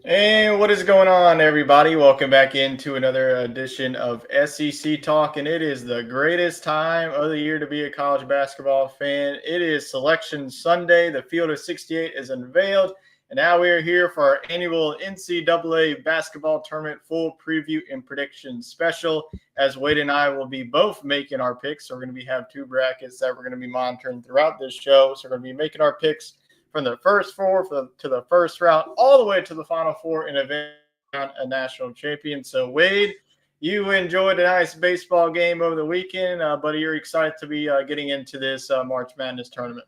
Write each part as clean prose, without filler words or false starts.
Hey, what is going on, everybody? Welcome back into another edition of SEC Talk, and it is the greatest time of the year to be a college basketball fan. It is Selection Sunday. The field of 68 is unveiled, and now we are here for our annual NCAA Basketball Tournament full preview and prediction special. As Wade and I will be both making our picks, so we're going to have two brackets that we're going to be monitoring throughout this show. So we're going to be making our picks from the first four to the first round, all the way to the final four in event a national champion. So, Wade, you enjoyed a nice baseball game over the weekend, but you're excited to be getting into this March Madness tournament.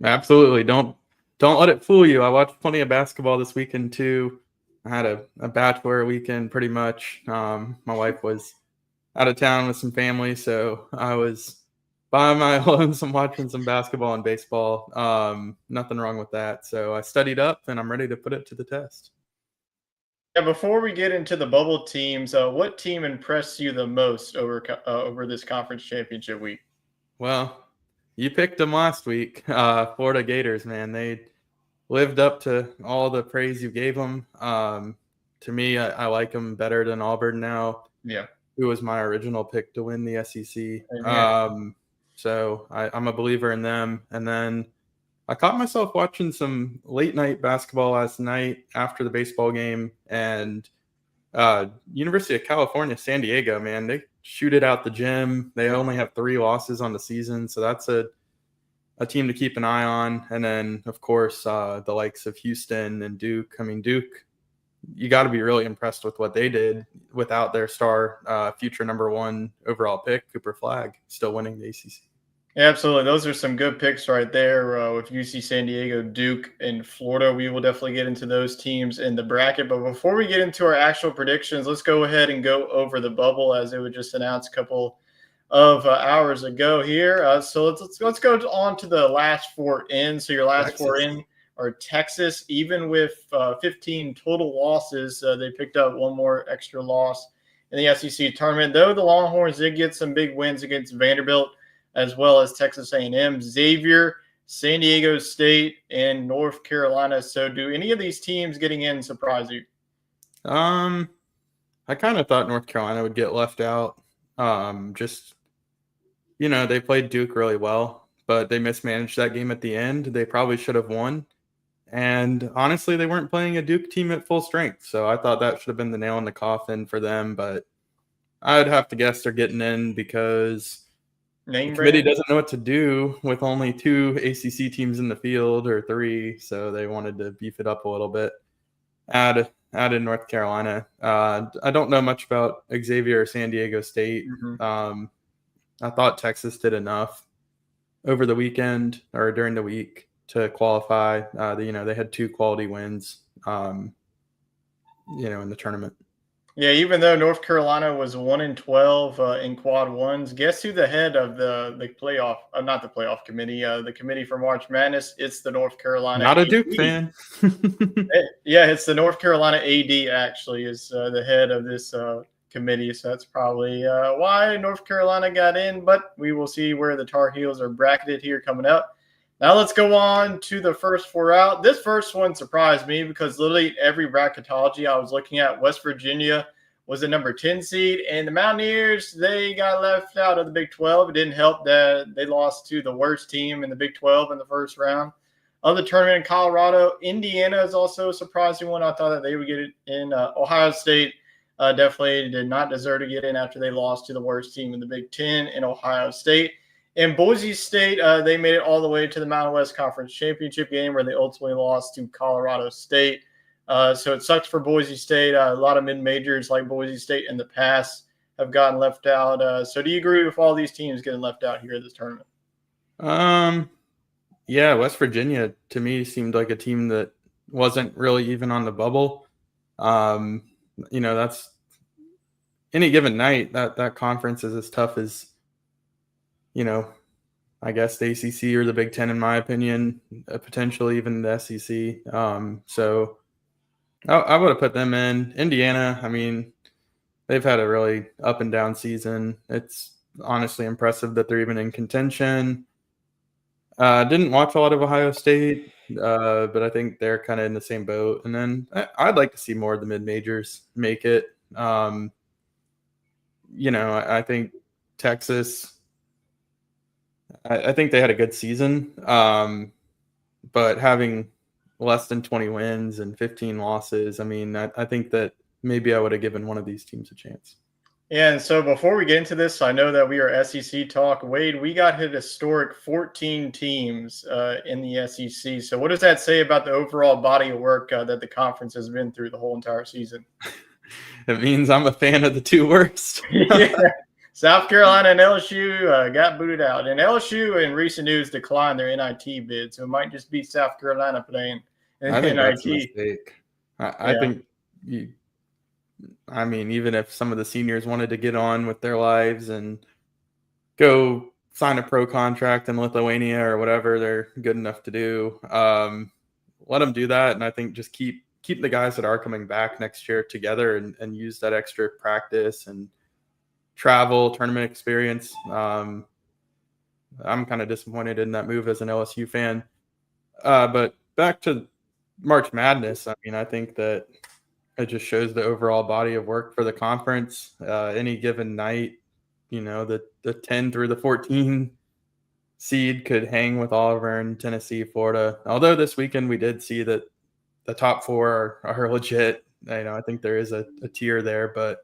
Absolutely. Don't let it fool you. I watched plenty of basketball this weekend too. I had a bachelor weekend pretty much. My wife was out of town with some family, so I was by my lonesome watching some basketball and baseball. Nothing wrong with that. So I studied up and I'm ready to put it to the test. Yeah, before we get into the bubble teams, what team impressed you the most over this conference championship week? Well, you picked them last week. Florida Gators, man. They lived up to all the praise you gave them. To me, I like them better than Auburn now. Yeah. Who was my original pick to win the SEC. Amen. So I'm a believer in them. And then I caught myself watching some late night basketball last night after the baseball game, and University of California, San Diego, man, they shoot it out the gym. They only have 3 losses on the season, so that's a team to keep an eye on. And then, of course, the likes of Houston and Duke. I mean, Duke, you got to be really impressed with what they did without their star future number 1 overall pick, Cooper Flagg, still winning the ACC. Yeah, absolutely. Those are some good picks right there with UC San Diego, Duke, and Florida. We will definitely get into those teams in the bracket. But before we get into our actual predictions, let's go ahead and go over the bubble as it was just announced a couple of hours ago here. So let's go on to the last 4 in. So your last Texas. 4 in are Texas. Even with 15 total losses, they picked up one more extra loss in the SEC tournament. Though the Longhorns did get some big wins against Vanderbilt, as well as Texas A&M, Xavier, San Diego State, and North Carolina. So do any of these teams getting in surprise you? I kind of thought North Carolina would get left out. They played Duke really well, but they mismanaged that game at the end. They probably should have won. And honestly, they weren't playing a Duke team at full strength. So I thought that should have been the nail in the coffin for them. But I'd have to guess they're getting in because the committee doesn't know what to do with only 2 ACC teams in the field, or 3. So they wanted to beef it up a little bit. Add in North Carolina. I don't know much about Xavier or San Diego State. Mm-hmm. I thought Texas did enough over the weekend or during the week to qualify. They had 2 quality wins, in the tournament. Yeah, even though North Carolina was 1-12 in quad ones, guess who the head of the playoff, not the playoff committee, the committee for March Madness? It's the North Carolina. Not a Duke fan. Yeah, it's the North Carolina AD actually is the head of this committee. So that's probably why North Carolina got in. But we will see where the Tar Heels are bracketed here coming up. Now let's go on to the first 4 out. This first one surprised me because literally every bracketology I was looking at, West Virginia was the number 10 seed, and the Mountaineers, they got left out of the Big 12. It didn't help that they lost to the worst team in the Big 12 in the first round of the tournament in Colorado. Indiana is also a surprising one. I thought that they would get it in. Ohio State definitely did not deserve to get in after they lost to the worst team in the Big 10 in Ohio State. And Boise State, they made it all the way to the Mountain West Conference Championship game where they ultimately lost to Colorado State. So it sucks for Boise State. A lot of mid-majors like Boise State in the past have gotten left out. So do you agree with all these teams getting left out here in this tournament? Yeah, West Virginia to me seemed like a team that wasn't really even on the bubble. That's any given night that conference is as tough as, I guess the ACC or the Big Ten, in my opinion, potentially even the SEC. So I would have put them in. Indiana, I mean, they've had a really up and down season. It's honestly impressive that they're even in contention. Didn't watch a lot of Ohio State, but I think they're kind of in the same boat. And then I'd like to see more of the mid-majors make it. I think Texas, I think they had a good season, but having less than 20 wins and 15 losses, I mean, I think that maybe I would have given one of these teams a chance. Yeah, and so before we get into this, I know that we are SEC talk. Wade, we got hit historic 14 teams in the SEC. So what does that say about the overall body of work that the conference has been through the whole entire season? It means I'm a fan of the two worst. Yeah. South Carolina and LSU got booted out. And LSU in recent news declined their NIT bid. So it might just be South Carolina playing in I think NIT. that's a mistake. I think even if some of the seniors wanted to get on with their lives and go sign a pro contract in Lithuania or whatever they're good enough to do, let them do that. And I think just keep the guys that are coming back next year together and use that extra practice and travel, tournament experience. I'm kind of disappointed in that move as an LSU fan. But back to March Madness, I mean, I think that it just shows the overall body of work for the conference. Any given night, the 10 through the 14 seed could hang with Auburn, Tennessee, Florida. Although this weekend we did see that the top four are legit. I think there is a tier there, but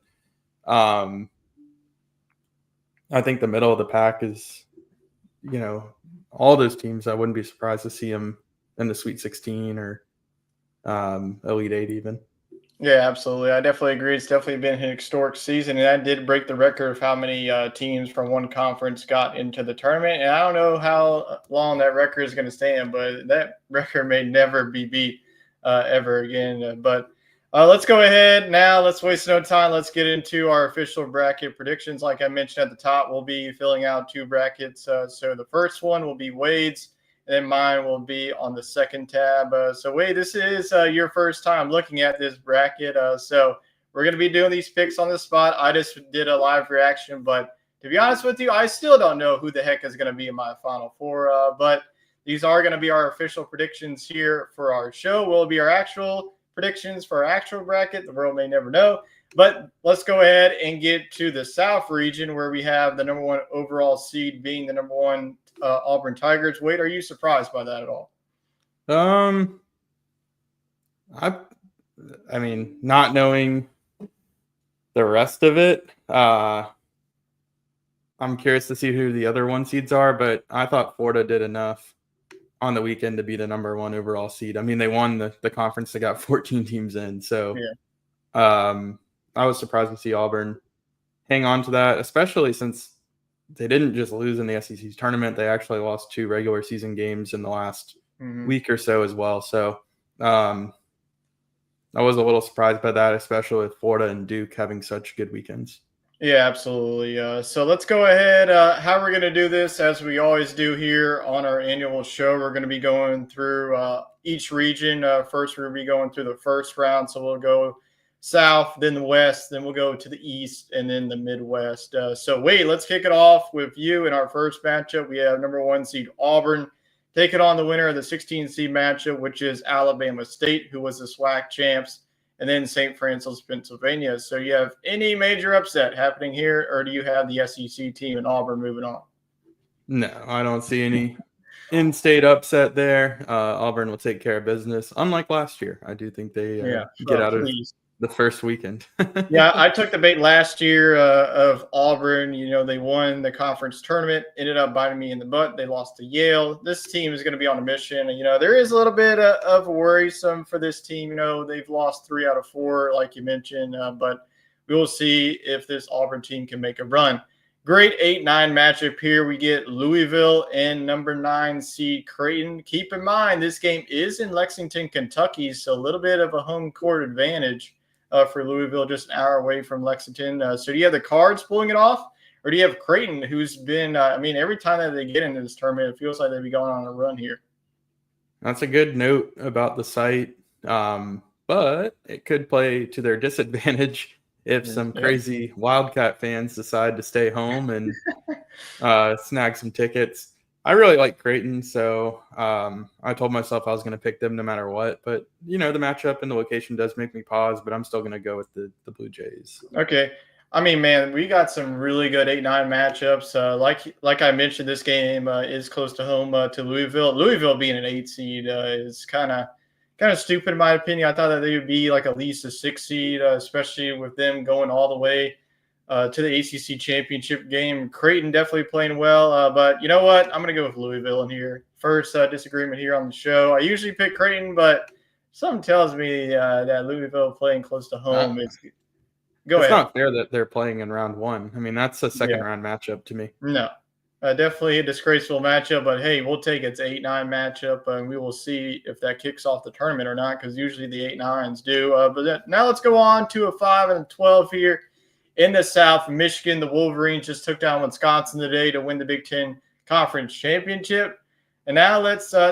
I think the middle of the pack is, all those teams. I wouldn't be surprised to see them in the Sweet 16 or Elite 8 even. Yeah, absolutely. I definitely agree. It's definitely been an historic season, and that did break the record of how many teams from one conference got into the tournament. And I don't know how long that record is going to stand, but that record may never be beat ever again. But let's go ahead now. Let's waste no time. Let's get into our official bracket predictions. Like I mentioned at the top, we'll be filling out two brackets. So the first one will be Wade's, and then mine will be on the second tab. So Wade, this is your first time looking at this bracket. So we're going to be doing these picks on the spot. I just did a live reaction, but to be honest with you, I still don't know who the heck is going to be in my Final Four. But these are going to be our official predictions here for our show. Will be our actual predictions for our actual bracket. The world may never know. But let's go ahead and get to the South region where we have the number one overall seed being the number one Auburn Tigers. Wade, are you surprised by that at all? I mean, not knowing the rest of it, I'm curious to see who the other one seeds are, but I thought Florida did enough on the weekend to be the number one overall seed. I mean, they won the conference. They got 14 teams in. So I was surprised to see Auburn hang on to that, especially since they didn't just lose in the SEC tournament. They actually lost 2 regular season games in the last week or so as well. So I was a little surprised by that, especially with Florida and Duke having such good weekends. Yeah, absolutely. So let's go ahead. How we're going to do this, as we always do here on our annual show, we're going to be going through each region. First, we're going to be going through the first round. So we'll go South, then the West, then we'll go to the East, and then the Midwest. So Wade, let's kick it off with you in our first matchup. We have number one seed Auburn taking on the winner of the 16 seed matchup, which is Alabama State, who was the SWAC champs, and then St. Francis, Pennsylvania. So you have any major upset happening here, or do you have the SEC team in Auburn moving on? No, I don't see any in-state upset there. Auburn will take care of business, unlike last year. I do think they get out of the first weekend. Yeah, I took the bait last year of Auburn. They won the conference tournament, ended up biting me in the butt. They lost to Yale. This team is going to be on a mission. And, there is a little bit of worrisome for this team. They've lost 3 out of 4, like you mentioned, but we will see if this Auburn team can make a run. Great 8-9 matchup here. We get Louisville and number 9 seed Creighton. Keep in mind, this game is in Lexington, Kentucky, so a little bit of a home court advantage for Louisville, just an hour away from Lexington. So do you have the Cards pulling it off, or do you have Creighton, who's been, every time that they get into this tournament, it feels like they'd be going on a run here? That's a good note about the site, but it could play to their disadvantage if some crazy Wildcat fans decide to stay home and snag some tickets. I really like Creighton, so I told myself I was going to pick them no matter what. But, the matchup and the location does make me pause, but I'm still going to go with the Blue Jays. Okay. I mean, man, we got some really good 8-9 matchups. Like I mentioned, this game is close to home to Louisville. Louisville being an 8 seed is kind of stupid in my opinion. I thought that they would be like at least a 6 seed, especially with them going all the way to the ACC championship game. Creighton definitely playing well, but you know what? I'm going to go with Louisville in here. First disagreement here on the show. I usually pick Creighton, but something tells me that Louisville playing close to home is. Go It's ahead. not fair that they're playing in round one. I mean, that's a second round matchup to me. No, definitely a disgraceful matchup, but hey, we'll take its 8-9 matchup, and we will see if that kicks off the tournament or not, because usually the 8-9s do. Now let's go on to a 5 and a 12 here in the South. Michigan, the Wolverines just took down Wisconsin today to win the Big Ten Conference Championship. And now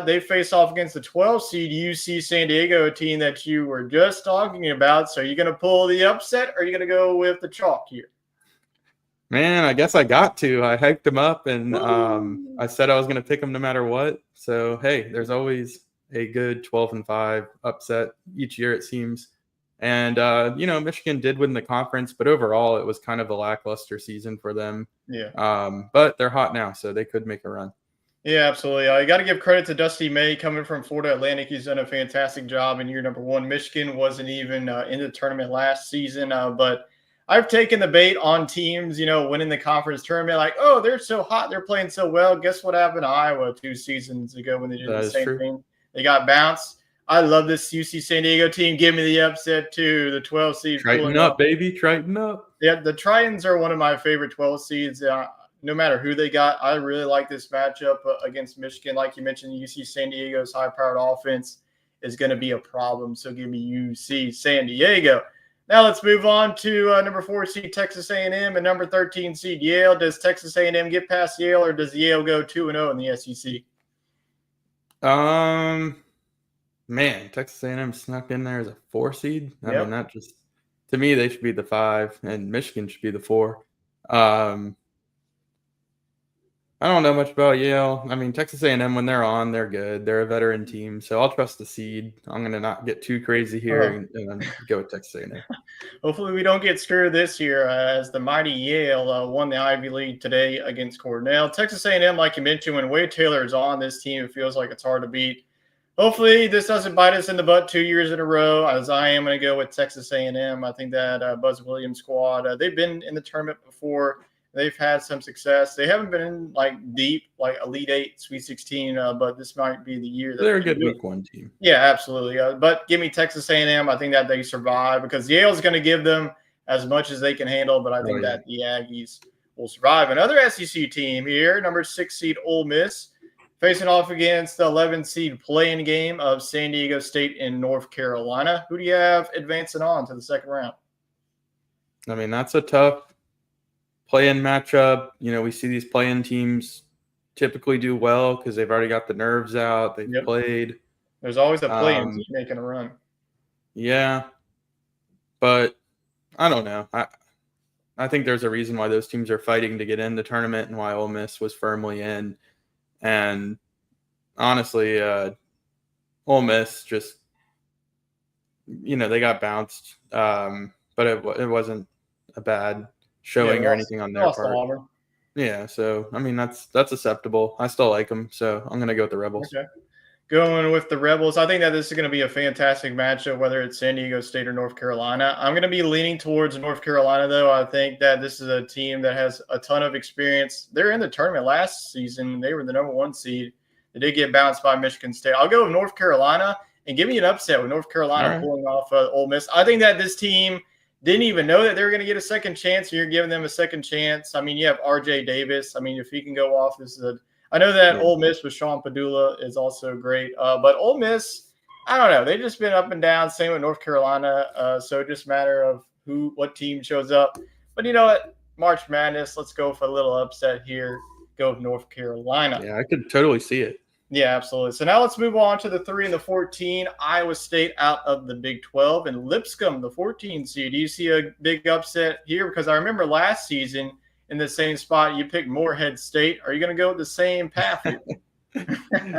they face off against the 12 seed UC San Diego, a team that you were just talking about. So are you going to pull the upset, or are you going to go with the chalk here? Man, I guess I got to. I hyped them up, and I said I was going to pick them no matter what. So, hey, there's always a good 12-5 upset each year, it seems. And, Michigan did win the conference, but overall it was kind of a lackluster season for them. Yeah. But they're hot now, so they could make a run. Yeah, absolutely. You got to give credit to Dusty May coming from Florida Atlantic. He's done a fantastic job in year number one. Michigan wasn't even in the tournament last season, but I've taken the bait on teams, winning the conference tournament. Like, oh, they're so hot. They're playing so well. Guess what happened to Iowa 2 seasons ago when they did the same thing? They got bounced. I love this UC San Diego team. Give me the upset, too. The 12 seed. Triton up, baby. Triton up. Yeah, the Tritons are one of my favorite 12 seeds. No matter who they got, I really like this matchup against Michigan. Like you mentioned, UC San Diego's high-powered offense is going to be a problem. So give me UC San Diego. Now let's move on to number 4 seed Texas A&M and number 13 seed Yale. Does Texas A&M get past Yale, or does Yale go 2-0 in the SEC? Man, Texas A&M snuck in there as a 4 seed. I mean, that just, to me, they should be the 5, and Michigan should be the 4. I don't know much about Yale. I mean, Texas A&M, when they're on, they're good. They're a veteran team, so I'll trust the seed. I'm going to not get too crazy here and go with Texas A&M. Hopefully we don't get screwed this year as the mighty Yale won the Ivy League today against Cornell. Texas A&M, like you mentioned, when Wade Taylor is on this team, it feels like it's hard to beat. Hopefully this doesn't bite us in the butt 2 years in a row, as I am going to go with Texas A&M. I think that Buzz Williams squad, they've been in the tournament before. They've had some success. They haven't been in deep, Elite 8, Sweet 16, but this might be the year that they're a good week 1 team. Yeah, absolutely. But give me Texas A&M. I think that they survive because Yale's going to give them as much as they can handle, but I think that the Aggies will survive. Another SEC team here, number 6 seed Ole Miss, facing off against the 11 seed playing game of San Diego State in North Carolina. Who do you have advancing on to the second round? I mean, that's a tough play-in matchup. We see these play-in teams typically do well because they've already got the nerves out. They've played. There's always a play-in team making a run. Yeah, but I don't know. I think there's a reason why those teams are fighting to get in the tournament and why Ole Miss was firmly in. And honestly, Ole Miss just, they got bounced, but it wasn't a bad showing or anything on their part. Yeah, so I mean that's acceptable. I still like them, so I'm gonna go with the Rebels. Okay. Going with the Rebels. I think that this is going to be a fantastic matchup, whether it's San Diego State or North Carolina. I'm going to be leaning towards North Carolina, though. I think that this is a team that has a ton of experience. They're in the tournament last season. They were the number 1 seed. They did get bounced by Michigan State. I'll go with North Carolina and give me an upset with North Carolina pulling off Ole Miss. I think that this team didn't even know that they were going to get a second chance. You're giving them a second chance. I mean, you have R.J. Davis. I mean, if he can go off, this is I know that Ole Miss with Sean Padula is also great. But Ole Miss, I don't know. They've just been up and down. Same with North Carolina. So just a matter of what team shows up. But you know what? March Madness. Let's go for a little upset here. Go with North Carolina. Yeah, I could totally see it. Yeah, absolutely. So now let's move on to the 3 and the 14. Iowa State out of the Big 12 and Lipscomb, the 14 seed. Do you see a big upset here? Because I remember last season in the same spot. You pick Morehead State. Are you going to go with the same path here?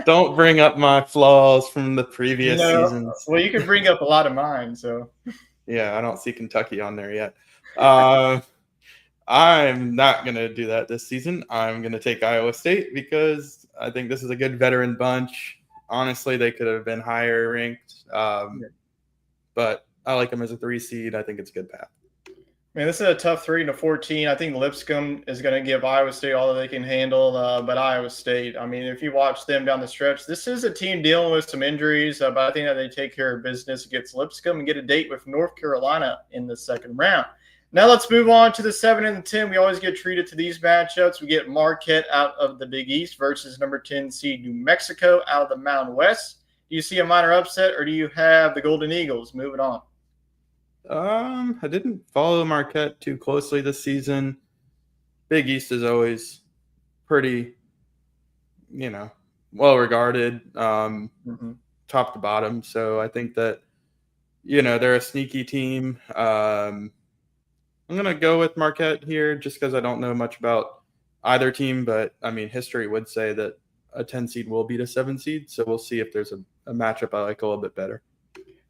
Don't bring up my flaws from the previous No. seasons. Well, you can bring up a lot of mine. So Yeah, I don't see Kentucky on there yet. I'm not going to do that this season. I'm going to take Iowa State because I think this is a good veteran bunch. Honestly, they could have been higher ranked, but I like them as a 3 seed. I think it's a good path. Man, this is a tough 3-14. I think Lipscomb is going to give Iowa State all that they can handle, but Iowa State, I mean, if you watch them down the stretch, this is a team dealing with some injuries, but I think that they take care of business against Lipscomb and get a date with North Carolina in the second round. Now let's move on to the 7 and the 10. We always get treated to these matchups. We get Marquette out of the Big East versus number 10 seed New Mexico out of the Mountain West. Do you see a minor upset, or do you have the Golden Eagles moving on? I didn't follow Marquette too closely this season. Big East is always pretty, well regarded, top to bottom. So I think that, they're a sneaky team. I'm going to go with Marquette here just because I don't know much about either team. But, I mean, history would say that a 10 seed will beat a 7 seed. So we'll see if there's a matchup I like a little bit better.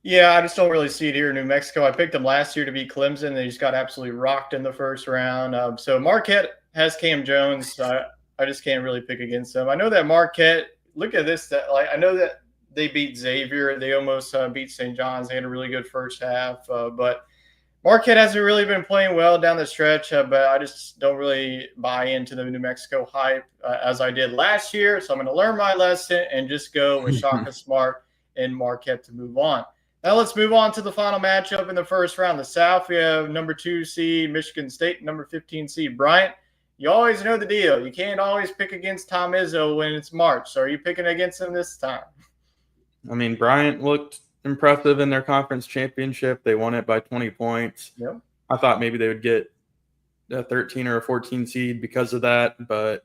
Yeah, I just don't really see it here in New Mexico. I picked them last year to beat Clemson. They just got absolutely rocked in the first round. So Marquette has Cam Jones. I just can't really pick against them. I know that Marquette, look at this. I know that they beat Xavier. They almost beat St. John's. They had a really good first half. But Marquette hasn't really been playing well down the stretch. But I just don't really buy into the New Mexico hype as I did last year. So I'm going to learn my lesson and just go with Shaka Smart and Marquette to move on. Now let's move on to the final matchup in the first round. The South, we have number 2 seed Michigan State, number 15 seed Bryant. You always know the deal. You can't always pick against Tom Izzo when it's March. So are you picking against him this time? I mean, Bryant looked impressive in their conference championship. They won it by 20 points. Yep. I thought maybe they would get a 13 or a 14 seed because of that. But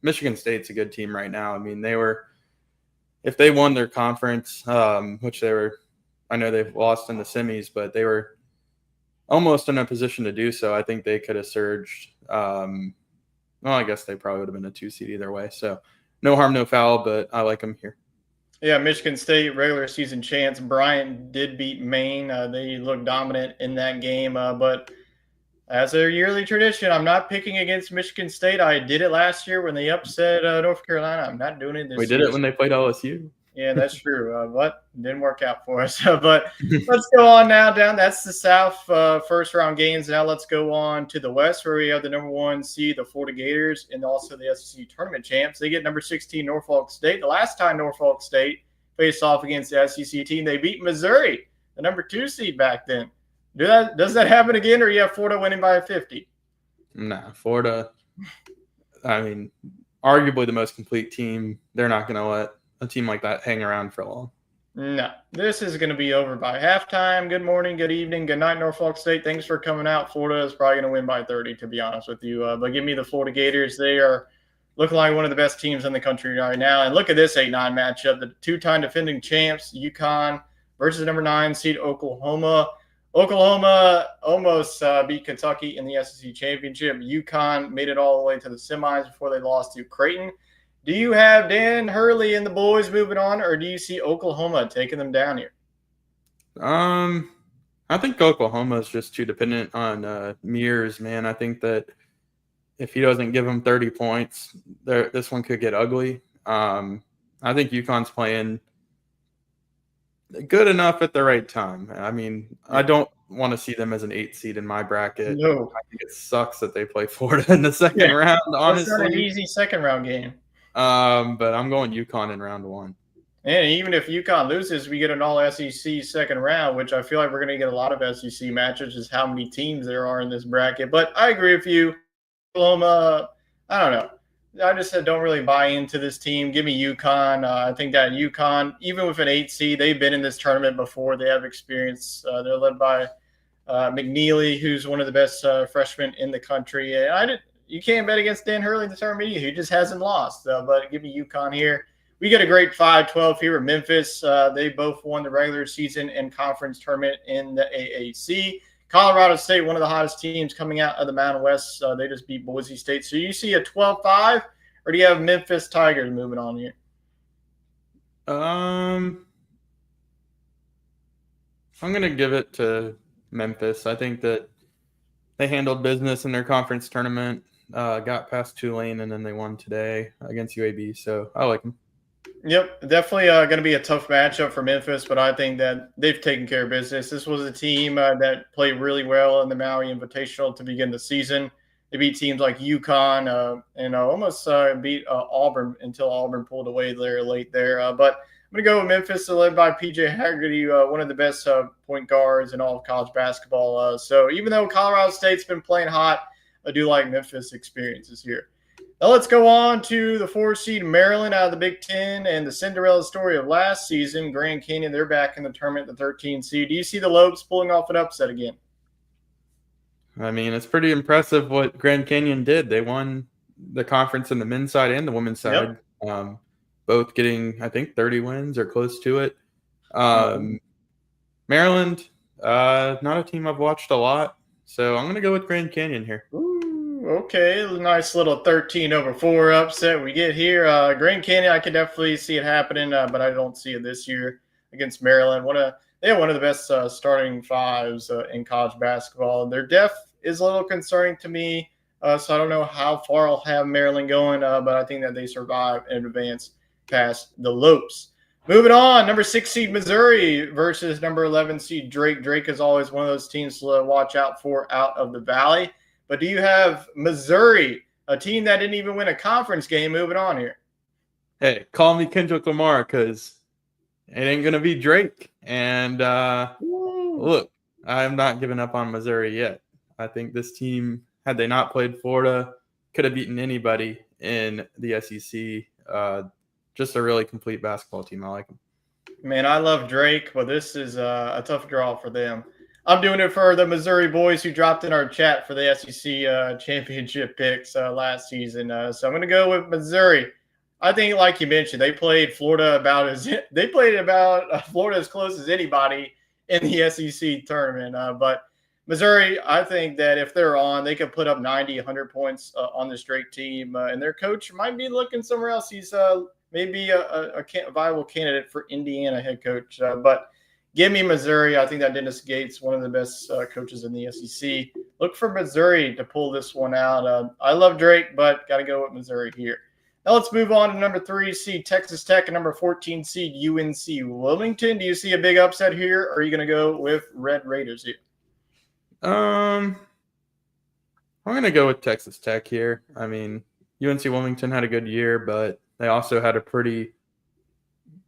Michigan State's a good team right now. I mean, if they won their conference, which they were, I know they've lost in the semis, but they were almost in a position to do so. I think they could have surged. I guess they probably would have been a 2 seed either way. So no harm, no foul, but I like them here. Yeah, Michigan State, regular season chance. Bryant did beat Maine. They looked dominant in that game. But as a yearly tradition, I'm not picking against Michigan State. I did it last year when they upset North Carolina. I'm not doing it this year. We did it when they played LSU. Yeah, that's true. But it didn't work out for us. But let's go on now down. That's the South first round games. Now let's go on to the West, where we have the number 1 seed, the Florida Gators, and also the SEC tournament champs. They get number 16, Norfolk State. The last time Norfolk State faced off against the SEC team, they beat Missouri, the number 2 seed back then. Does that happen again, or you have Florida winning by 50? Nah, Florida, I mean, arguably the most complete team. They're not going to let a team like that hang around for long. No, this is going to be over by halftime. Good morning, good evening, good night, Norfolk State. Thanks for coming out. Florida is probably going to win by 30, to be honest with you. But give me the Florida Gators. They are looking like one of the best teams in the country right now. And look at this 8-9 matchup. The 2-time defending champs, UConn, versus number 9 seed Oklahoma. Oklahoma almost beat Kentucky in the SEC championship. UConn made it all the way to the semis before they lost to Creighton. Do you have Dan Hurley and the boys moving on, or do you see Oklahoma taking them down here? I think Oklahoma is just too dependent on Mears, man. I think that if he doesn't give them 30 points, this one could get ugly. I think UConn's playing good enough at the right time. I mean, I don't want to see them as an 8 seed in my bracket. No. I think it sucks that they play Florida in the second round, honestly. It's not an easy second round game. But I'm going UConn in round 1. And even if UConn loses, we get an all-SEC second round, which I feel like we're going to get a lot of SEC matches, is how many teams there are in this bracket. But I agree with you. Oklahoma, I don't know. I just don't really buy into this team. Give me UConn. I think that UConn, even with an 8 seed, they've been in this tournament before. They have experience. They're led by McNeely, who's one of the best freshmen in the country. And you can't bet against Dan Hurley in the tournament either. He just hasn't lost. But give me UConn here. We get a great 5-12 here at Memphis. They both won the regular season and conference tournament in the AAC. Colorado State, one of the hottest teams coming out of the Mountain West. They just beat Boise State. So you see a 12-5, or do you have Memphis Tigers moving on here? I'm going to give it to Memphis. I think that they handled business in their conference tournament, got past Tulane, and then they won today against UAB. So I like them. Yep, definitely going to be a tough matchup for Memphis, but I think that they've taken care of business. This was a team that played really well in the Maui Invitational to begin the season. They beat teams like UConn and almost beat Auburn until Auburn pulled away there late there. But I'm going to go with Memphis, led by PJ Haggerty, one of the best point guards in all of college basketball. So even though Colorado State's been playing hot, I do like Memphis' experiences here. Now let's go on to the 4-seed Maryland out of the Big Ten and the Cinderella story of last season. Grand Canyon, they're back in the tournament, the 13 seed. Do you see the Lopes pulling off an upset again? I mean, it's pretty impressive what Grand Canyon did. They won the conference in the men's side and the women's side, both getting, I think, 30 wins or close to it. Maryland, not a team I've watched a lot, so I'm going to go with Grand Canyon here. Okay, a nice little 13-4 upset we get here. Grand Canyon, I can definitely see it happening, but I don't see it this year against Maryland. They have one of the best starting fives in college basketball. Their depth is a little concerning to me, so I don't know how far I'll have Maryland going, but I think that they survive and advance past the Lopes. Moving on, number 6 seed Missouri versus number 11 seed Drake. Drake is always one of those teams to watch out for out of the Valley. But do you have Missouri, a team that didn't even win a conference game, moving on here? Hey, call me Kendrick Lamar because it ain't going to be Drake. And look, I'm not giving up on Missouri yet. I think this team, had they not played Florida, could have beaten anybody in the SEC. Just a really complete basketball team. I like them. Man, I love Drake, but this is a tough draw for them. I'm doing it for the Missouri boys who dropped in our chat for the SEC championship picks last season. So I'm going to go with Missouri. I think, like you mentioned, they played Florida Florida as close as anybody in the SEC tournament. But Missouri, I think that if they're on, they could put up 90, 100 points on this Drake team. And their coach might be looking somewhere else. He's maybe a viable candidate for Indiana head coach. But give me Missouri. I think that Dennis Gates, one of the best coaches in the SEC. Look for Missouri to pull this one out. I love Drake, but got to go with Missouri here. Now let's move on to number 3 seed Texas Tech and number 14 seed UNC Wilmington. Do you see a big upset here, or are you going to go with Red Raiders here? I'm going to go with Texas Tech here. I mean, UNC Wilmington had a good year, but they also had a pretty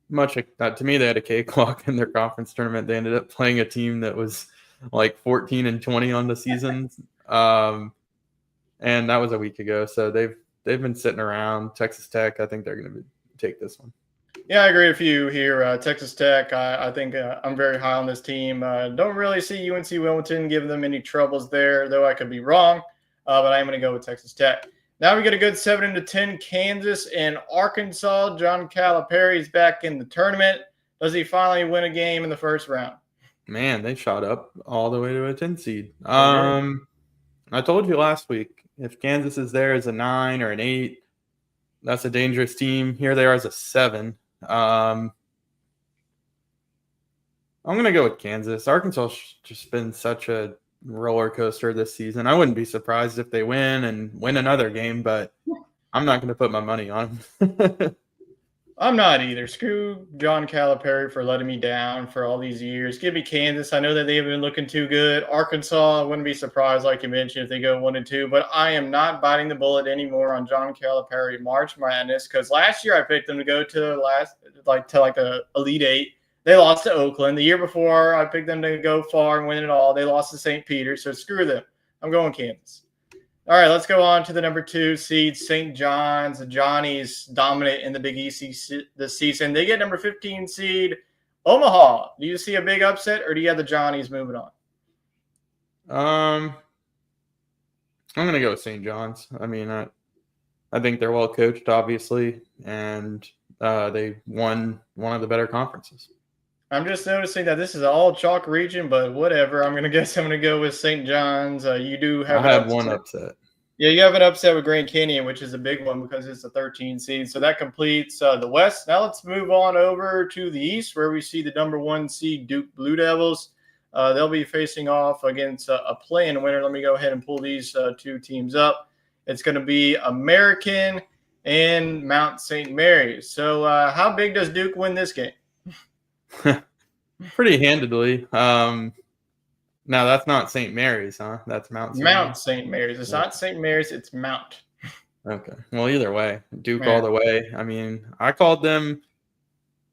much, to me, they had a cakewalk in their conference tournament. They ended up playing a team that was like 14-20 on the season. And that was a week ago. So they've been sitting around. Texas Tech, I think they're going to take this one. Yeah, I agree with you here. Texas Tech, I think I'm very high on this team. Don't really see UNC Wilmington giving them any troubles there, though I could be wrong. But I am going to go with Texas Tech. Now we get a good 7-10 Kansas and Arkansas. John Calipari is back in the tournament. Does he finally win a game in the first round? Man, they shot up all the way to a 10 seed. I told you last week, if Kansas is there as a 9 or an 8, that's a dangerous team. Here they are as a 7. I'm going to go with Kansas. Arkansas has just been such a roller coaster this season. I wouldn't be surprised if they win another game, but I'm not going to put my money on them. I'm not either. Screw John Calipari for letting me down for all these years. Give me Kansas. I know that they haven't been looking too good. Arkansas, I wouldn't be surprised, like you mentioned, if they go 1-2. But I am not biting the bullet anymore on John Calipari March Madness, because last year I picked them to go to the Elite Eight. They lost to Oakland. The year before, I picked them to go far and win it all. They lost to St. Peter, so screw them. I'm going Kansas. All right, let's go on to the number 2 seed, St. John's. The Johnnies dominate in the Big East this season. They get number 15 seed, Omaha. Do you see a big upset, or do you have the Johnnies moving on? I'm going to go with St. John's. I mean, I think they're well coached, obviously, and they won one of the better conferences. I'm just noticing that this is all chalk region, but whatever. I'm gonna guess I'm gonna go with St. John's. You do have I an have one upset. upset. Yeah, you have an upset with Grand Canyon, which is a big one because it's a 13 seed. So that completes the West. Now let's move on over to the East, where we see the number 1 seed Duke Blue Devils. They'll be facing off against a play-in winner. Let me go ahead and pull these two teams up. It's going to be American and Mount St. Mary's. So how big does Duke win this game? Pretty handedly. Now that's not St. Mary's, huh? That's Mount St. Mount Mary's. St. Mary's. It's not St. Mary's. It's Mount. Okay. Well, either way, Duke Yeah. all the way. I mean, I called them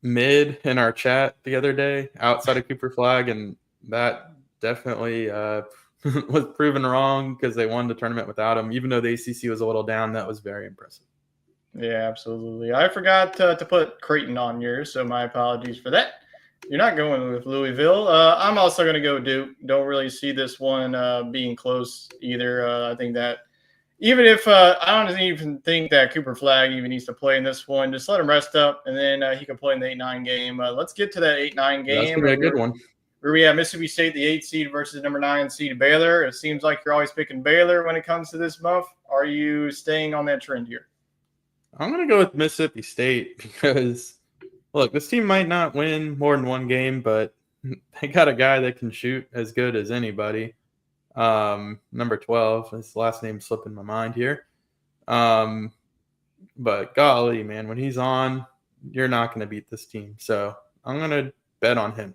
mid in our chat the other day outside of Cooper Flag, and that definitely was proven wrong because they won the tournament without him. Even though the ACC was a little down, that was very impressive. Yeah, absolutely. I forgot to put Creighton on yours, so my apologies for that. You're not going with Louisville. I'm also going to go Duke. Don't really see this one being close either. I think that even if I don't even think that Cooper Flag even needs to play in this one, just let him rest up, and then he can play in the 8-9 game. Let's get to that 8-9 game. That's going to be a good one. Where we have Mississippi State, the 8 seed versus number 9 seed Baylor. It seems like you're always picking Baylor when it comes to this month. Are you staying on that trend here? I'm going to go with Mississippi State because, look, this team might not win more than one game, but they got a guy that can shoot as good as anybody. Number 12, his last name's slipping my mind here. But golly, man, when he's on, you're not going to beat this team. So I'm going to bet on him.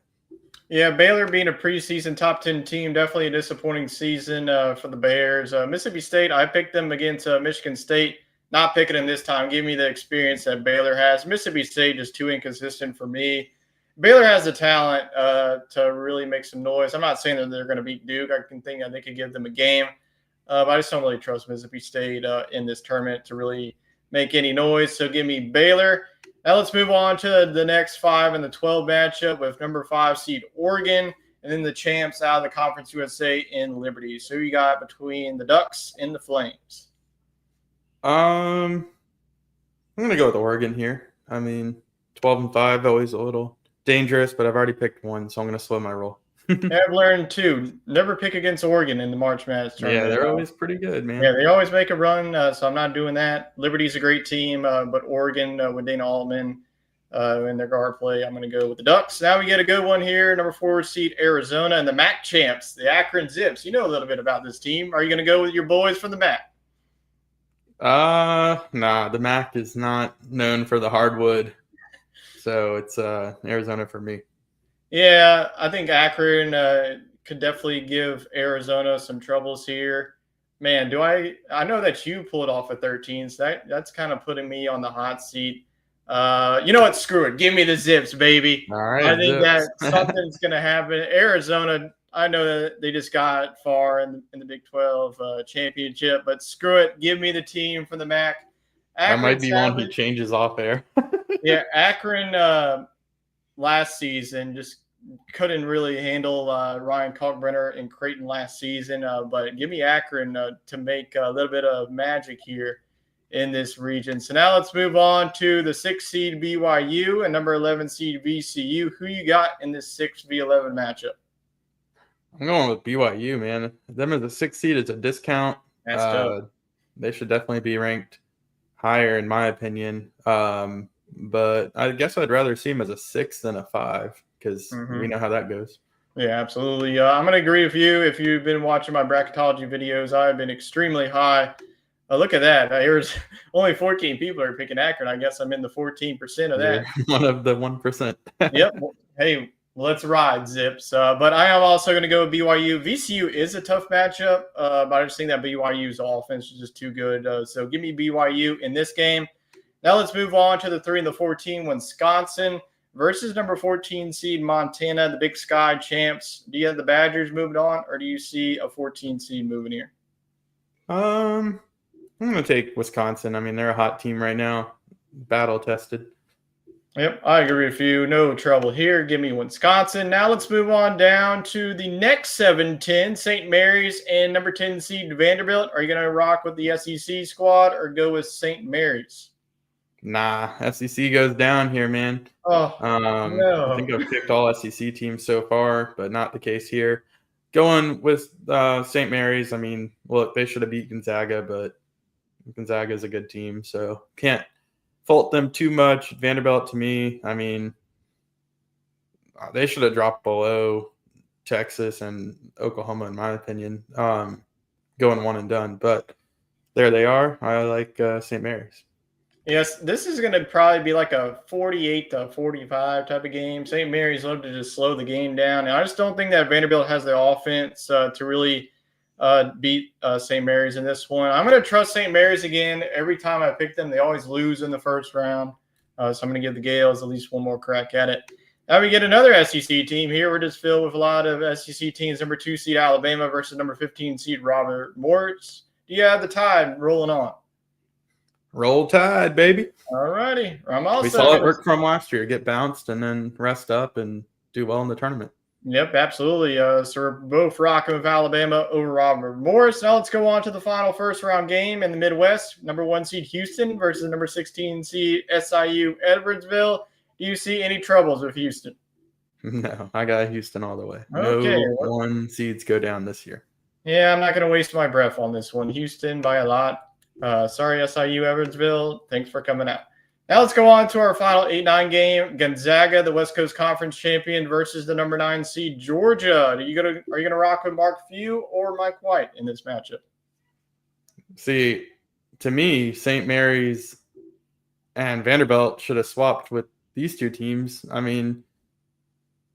Yeah, Baylor being a preseason top 10 team, definitely a disappointing season for the Bears. Mississippi State, I picked them against Michigan State. Not picking them this time. Give me the experience that Baylor has. Mississippi State just too inconsistent for me. Baylor has the talent to really make some noise. I'm not saying that they're going to beat Duke. I think they could give them a game. But I just don't really trust Mississippi State in this tournament to really make any noise. So give me Baylor. Now let's move on to the next 5 in the 12 matchup with number 5 seed Oregon and then the champs out of the Conference USA in Liberty. So you got between the Ducks and the Flames. I'm going to go with Oregon here. I mean, 12-5, always a little dangerous, but I've already picked one, so I'm going to slow my roll. I've learned too. Never pick against Oregon in the March Madness tournament. Yeah, they're always pretty good, man. Yeah, they always make a run, so I'm not doing that. Liberty's a great team, but Oregon with Dana Altman in their guard play, I'm going to go with the Ducks. Now we get a good one here, number 4 seed Arizona and the MAC champs, the Akron Zips. You know a little bit about this team. Are you going to go with your boys from the MAC? Nah, the MAC is not known for the hardwood, so it's Arizona for me. Yeah, I think Akron could definitely give Arizona some troubles here. Man, I know that you pulled off a 13, so that's kind of putting me on the hot seat. You know what? Screw it. Give me the Zips, baby. All right, I think Zips. that something's going to happen. Arizona, I know that they just got far in the Big 12 championship, but screw it. Give me the team from the MAC. That might be one he changes off air. Yeah, Akron last season just couldn't really handle Ryan Kalkbrenner and Creighton last season, but give me Akron to make a little bit of magic here in this region. So now let's move on to the 6 seed BYU and number 11 seed VCU. Who you got in this 6v11 matchup? I'm going with BYU, man. Them as a 6 seed is a discount. That's tough. They should definitely be ranked higher, in my opinion. But I guess I'd rather see them as a 6 than a 5 because we know how that goes. Yeah, absolutely. I'm going to agree with you. If you've been watching my bracketology videos, I've been extremely high. Look at that. There's only 14 people are picking Akron. I guess I'm in the 14% of that. You're one of the 1%. Yep. Hey, let's ride, Zips. But I am also going to go with BYU. VCU is a tough matchup, but I just think that BYU's offense is just too good. So give me BYU in this game. Now let's move on to the 3 and the 14, Wisconsin versus number 14 seed Montana, the Big Sky champs. Do you have the Badgers moving on, or do you see a 14 seed moving here? I'm going to take Wisconsin. I mean, they're a hot team right now, battle tested. Yep, I agree with you. No trouble here. Give me Wisconsin. Now let's move on down to the next 7-10, St. Mary's and number 10 seed Vanderbilt. Are you going to rock with the SEC squad or go with St. Mary's? Nah, SEC goes down here, man. Oh, I think no. I've picked all SEC teams so far, but not the case here. Going with St. Mary's, I mean, look, they should have beat Gonzaga, but Gonzaga is a good team, so can't fault them too much. Vanderbilt, to me, I mean, they should have dropped below Texas and Oklahoma, in my opinion, going one and done. But there they are. I like St. Mary's. Yes, this is going to probably be like a 48-45 type of game. St. Mary's love to just slow the game down. And I just don't think that Vanderbilt has the offense to really beat St. Mary's in this one. I'm going to trust St. Mary's again. Every time I pick them, they always lose in the first round. So I'm going to give the Gales at least one more crack at it. Now we get another SEC team here. We're just filled with a lot of SEC teams. Number 2 seed Alabama versus number 15 seed Robert Morris. Do you have the Tide rolling on? Roll Tide, baby. All righty. We saw it work from last year. Get bounced and then rest up and do well in the tournament. Yep, absolutely. So we're both rocking with Alabama over Robert Morris. Now let's go on to the final first-round game in the Midwest. Number 1 seed Houston versus number 16 seed SIU Edwardsville. Do you see any troubles with Houston? No, I got Houston all the way. Okay. No 1 seeds go down this year. Yeah, I'm not going to waste my breath on this one. Houston by a lot. Sorry, SIU Edwardsville. Thanks for coming out. Now let's go on to our final 8-9 game. Gonzaga, the West Coast Conference champion, versus the number 9 seed Georgia. Are you gonna rock with Mark Few or Mike White in this matchup? See, to me, St. Mary's and Vanderbilt should have swapped with these two teams. I mean,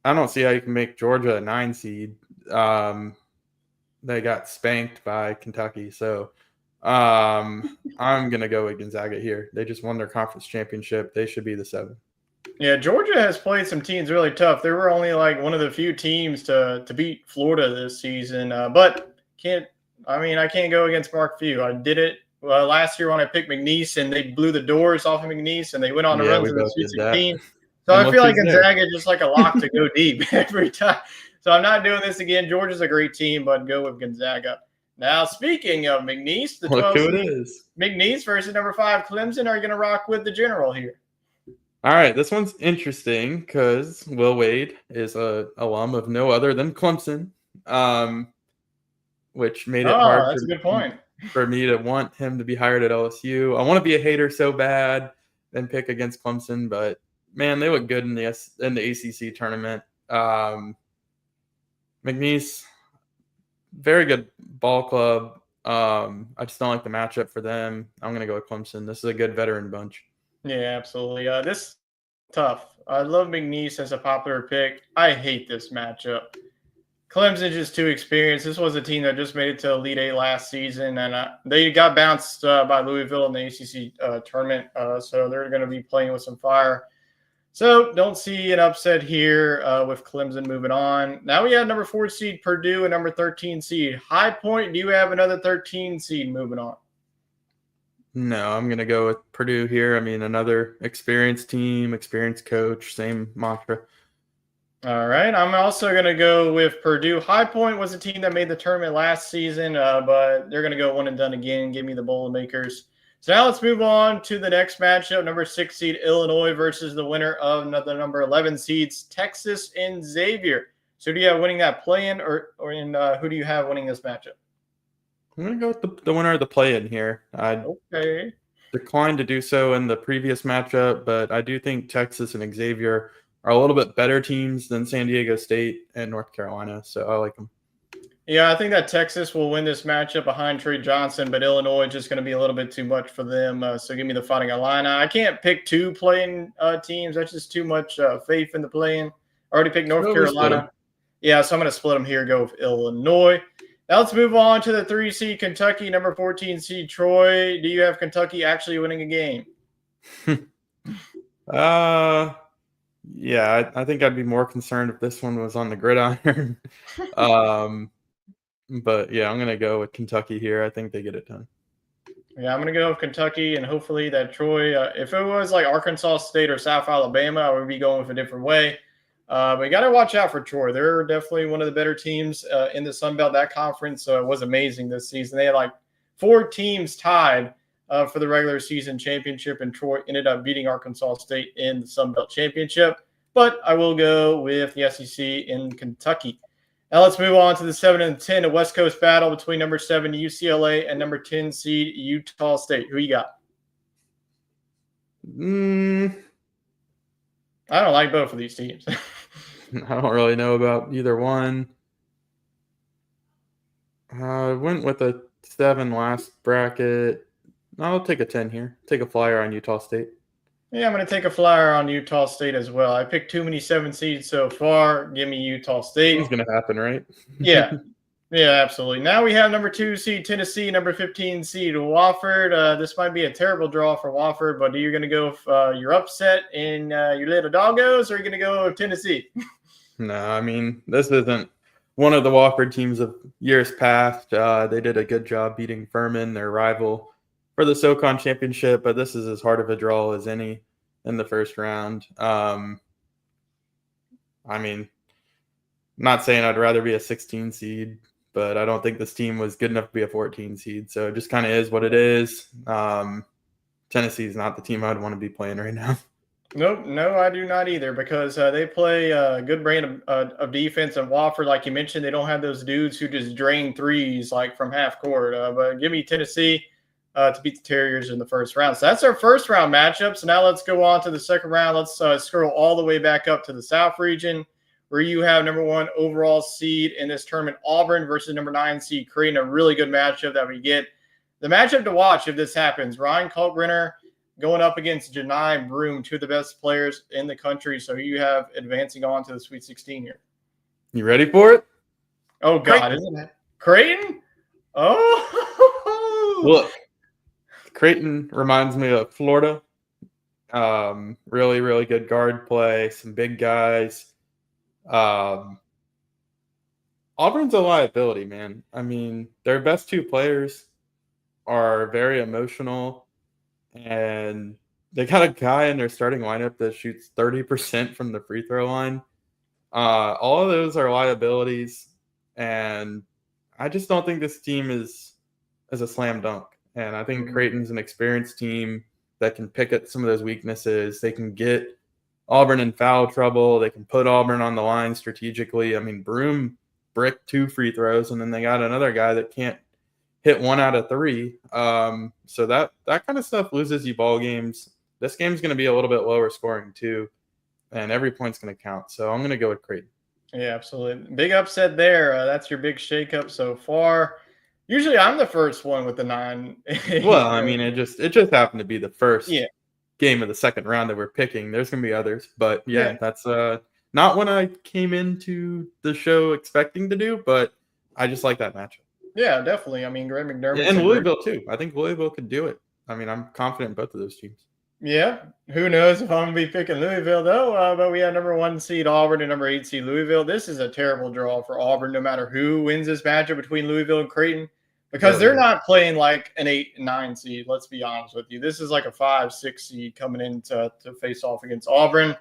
I don't see how you can make Georgia a 9 seed. They got spanked by Kentucky, so I'm going to go with Gonzaga here. They just won their conference championship. They should be the 7. Yeah, Georgia has played some teams really tough. They were only like one of the few teams to beat Florida this season, but I can't go against Mark Few. I did it last year when I picked McNeese, and they blew the doors off of McNeese, and they went on to runs in the Sweet 16. So I feel like Gonzaga is just like a lock to go deep every time. So I'm not doing this again. Georgia's a great team, but go with Gonzaga. Now, speaking of McNeese, the 12 look who it is. McNeese versus number 5 Clemson. Are you going to rock with the General here? All right, this one's interesting because Will Wade is a alum of no other than Clemson, which made it hard. That's a good point for me to want him to be hired at LSU. I want to be a hater so bad and pick against Clemson, but man, they look good in the ACC tournament. McNeese, very good ball club. I just don't like the matchup for them. I'm going to go with Clemson. This is a good veteran bunch. Yeah, absolutely. This is tough. I love McNeese as a popular pick. I hate this matchup. Clemson's just too experienced. This was a team that just made it to Elite Eight last season, and they got bounced by Louisville in the ACC tournament, so they're going to be playing with some fire. So don't see an upset here with Clemson moving on. Now we have number 4 seed Purdue and number 13 seed High Point. Do you have another 13 seed moving on? No, I'm going to go with Purdue here. I mean, another experienced team, experienced coach, same mantra. All right. I'm also going to go with Purdue. High Point was a team that made the tournament last season, but they're going to go one and done again. Give me the Boilermakers. So now let's move on to the next matchup. Number 6 seed Illinois versus the winner of the number 11 seeds Texas and Xavier. So do you have winning that play-in or who do you have winning this matchup? I'm going to go with the winner of the play-in here. I declined to do so in the previous matchup, but I do think Texas and Xavier are a little bit better teams than San Diego State and North Carolina, so I like them. Yeah, I think that Texas will win this matchup behind Trey Johnson, but Illinois is just going to be a little bit too much for them. So give me the Fighting Illini. I can't pick 2 play-in teams. That's just too much faith in the play-in. I already picked North Carolina. Yeah, so I'm going to split them here, go with Illinois. Now let's move on to the 3 seed Kentucky, number 14 seed Troy. Do you have Kentucky actually winning a game? Yeah, I think I'd be more concerned if this one was on the gridiron. But yeah, I'm going to go with Kentucky here. I think they get it done. Yeah, I'm going to go with Kentucky, and hopefully that Troy, if it was like Arkansas State or South Alabama, I would be going with a different way. But you got to watch out for Troy. They're definitely one of the better teams in the Sun Belt. That conference was amazing this season. They had like 4 teams tied for the regular season championship, and Troy ended up beating Arkansas State in the Sun Belt Championship. But I will go with the SEC in Kentucky. Now let's move on to the 7 and 10, a West Coast battle between number 7 UCLA and number 10 seed Utah State. Who you got? I don't like both of these teams. I don't really know about either one. I went with a 7 last bracket. I'll take a 10 here. Take a flyer on Utah State. Yeah, I'm going to take a flyer on Utah State as well. I picked too many 7 seeds so far. Give me Utah State. It's going to happen, right? Yeah. Yeah, absolutely. Now we have number 2 seed Tennessee, number 15 seed Wofford. This might be a terrible draw for Wofford, but are you going to go your upset in your little doggos, or are you going to go Tennessee? No, I mean, this isn't one of the Wofford teams of years past. They did a good job beating Furman, their rival, for the SoCon championship, but this is as hard of a draw as any in the first round. I mean, not saying I'd rather be a 16 seed, but I don't think this team was good enough to be a 14 seed. So it just kind of is what it is. Tennessee is not the team I'd want to be playing right now. Nope, no, I do not either, because they play a good brand of defense. And Wofford, like you mentioned, they don't have those dudes who just drain threes like from half court. But give me Tennessee to beat the Terriers in the first round. So that's our first round matchup. So now let's go on to the second round. Let's scroll all the way back up to the South region, where you have number 1 overall seed in this tournament, Auburn, versus number 9 seed Creighton. A really good matchup that we get. The matchup to watch if this happens, Ryan Kalkbrenner going up against Janai Broom, 2 of the best players in the country. So you have advancing on to the Sweet 16 here. You ready for it? Oh, God, Creighton. Isn't it? Creighton? Oh! Look, Creighton reminds me of Florida. Really, really good guard play, some big guys. Auburn's a liability, man. I mean, their best 2 players are very emotional, and they got a guy in their starting lineup that shoots 30% from the free throw line. All of those are liabilities, and I just don't think this team is a slam dunk. And I think Creighton's an experienced team that can pick at some of those weaknesses. They can get Auburn in foul trouble. They can put Auburn on the line strategically. I mean, Broom bricked 2 free throws, and then they got another guy that can't hit 1 out of 3. So that kind of stuff loses you ball games. This game's going to be a little bit lower scoring too, and every point's going to count. So I'm going to go with Creighton. Yeah, absolutely. Big upset there. That's your big shakeup so far. Usually I'm the first one with the 9. Well, I mean, it just happened to be the first game of the second round that we're picking. There's going to be others, but yeah, that's not what I came into the show expecting to do, but I just like that matchup. Yeah, definitely. I mean, Greg McDermott. And Louisville too. I think Louisville could do it. I mean, I'm confident in both of those teams. Yeah. Who knows if I'm going to be picking Louisville, though. But we have number 1 seed Auburn and number 8 seed Louisville. This is a terrible draw for Auburn, no matter who wins this matchup between Louisville and Creighton, because they're not playing like an 8 and 9 seed. Let's be honest with you. This is like a 5, 6 seed coming in to face off against Auburn.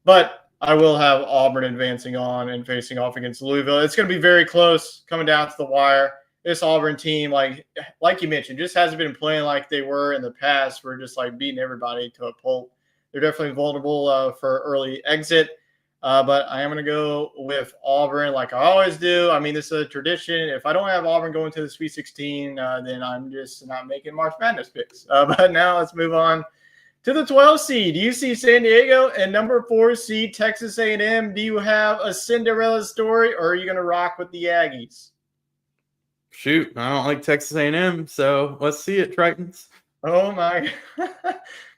But I will have Auburn advancing on and facing off against Louisville. It's going to be very close coming down to the wire. This Auburn team, like you mentioned, just hasn't been playing like they were in the past. We're just like beating everybody to a pulp. They're definitely vulnerable for early exit. But I am going to go with Auburn like I always do. I mean, this is a tradition. If I don't have Auburn going to the Sweet 16, then I'm just not making March Madness picks. But now let's move on to the 12 seed, UC San Diego, and number 4 seed, Texas A&M. Do you have a Cinderella story, or are you going to rock with the Aggies? Shoot, I don't like Texas A&M, so let's see it, Tritons. Oh, my. 9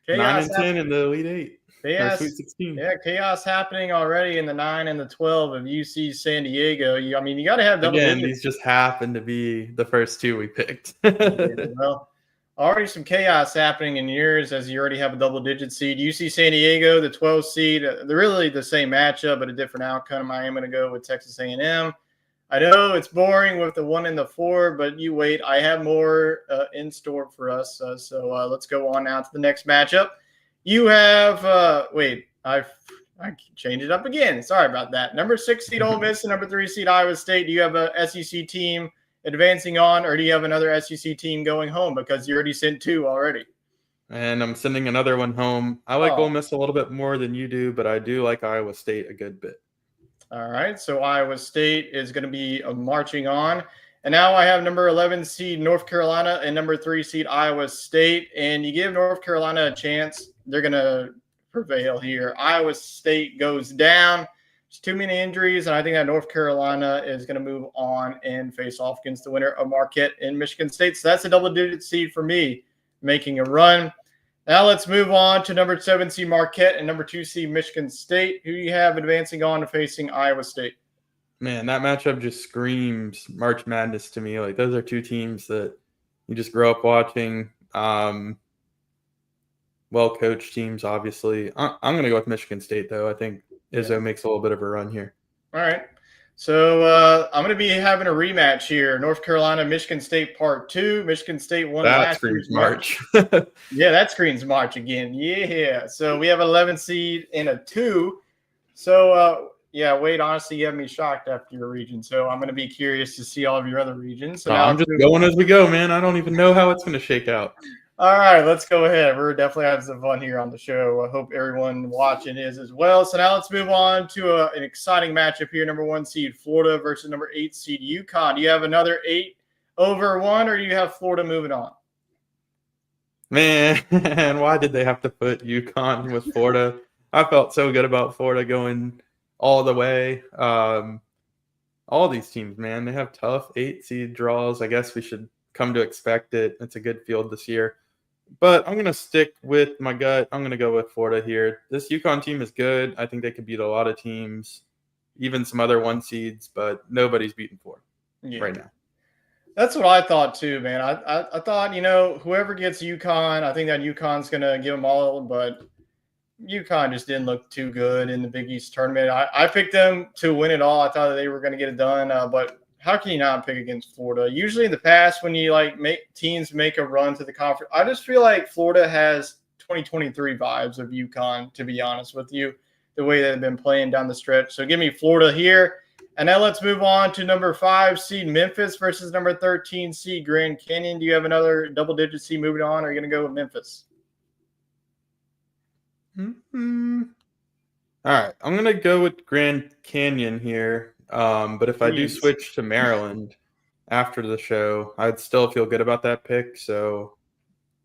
and 10 in the Elite 8. Chaos, Sweet 16. Yeah, chaos happening already in the 9 and the 12 of UC San Diego. I mean, you got to have double digits. These just happen to be the first 2 we picked. Well, already some chaos happening in yours, as you already have a double-digit seed. UC San Diego, the 12 seed, they're really the same matchup, but a different outcome. I am going to go with Texas A&M. I know it's boring with the 1 and the 4, but you wait. I have more in store for us. So let's go on now to the next matchup. You have I changed it up again. Sorry about that. Number 6 seed Ole Miss and number 3 seed Iowa State. Do you have a SEC team advancing on, or do you have another SEC team going home because you already sent 2 already? And I'm sending another one home. I like Oh. Ole Miss a little bit more than you do, but I do like Iowa State a good bit. All right, so Iowa State is going to be marching on. And now I have number 11 seed North Carolina and number 3 seed Iowa State. And you give North Carolina a chance, they're going to prevail here. Iowa State goes down. There's too many injuries, and I think that North Carolina is going to move on and face off against the winner of Marquette and Michigan State. So that's a double-digit seed for me making a run. Now let's move on to number 7 seed Marquette and number 2 seed Michigan State. Who do you have advancing on to facing Iowa State? Man, that matchup just screams March Madness to me. Like, those are 2 teams that you just grow up watching. Well-coached teams, obviously. I'm going to go with Michigan State, though. I think Izzo makes a little bit of a run here. All right. So I'm going to be having a rematch here. North Carolina, Michigan State Part 2. Michigan State won last year's March. Yeah, that screams March again. Yeah. So we have an 11 seed and a 2. So, Wade, honestly, you have me shocked after your region. So I'm going to be curious to see all of your other regions. So I'm just going as we go, man. I don't even know how it's going to shake out. All right, let's go ahead. We're definitely having some fun here on the show. I hope everyone watching is as well. So now let's move on to an exciting matchup here. Number 1 seed Florida versus number 8 seed UConn. Do you have another 8-1, or do you have Florida moving on? Man, why did they have to put UConn with Florida? I felt so good about Florida going all the way. All these teams, man, they have tough 8 seed draws. I guess we should come to expect it. It's a good field this year. But I'm going to stick with my gut. I'm going to go with Florida here. This UConn team is good. I think they could beat a lot of teams, even some other 1 seeds, but nobody's beating Florida right now. That's what I thought too, man. I thought, whoever gets UConn, I think that UConn's going to give them all, but UConn just didn't look too good in the Big East tournament. I picked them to win it all. I thought that they were going to get it done, but how can you not pick against Florida? Usually in the past, when you make teams make a run to the conference, I just feel like Florida has 2023 vibes of UConn, to be honest with you, the way they've been playing down the stretch. So give me Florida here. And now let's move on to number 5 seed Memphis versus number 13 seed Grand Canyon. Do you have another double-digit seed moving on, or are you going to go with Memphis? All right, I'm going to go with Grand Canyon here. But if I do switch to Maryland after the show, I'd still feel good about that pick. So,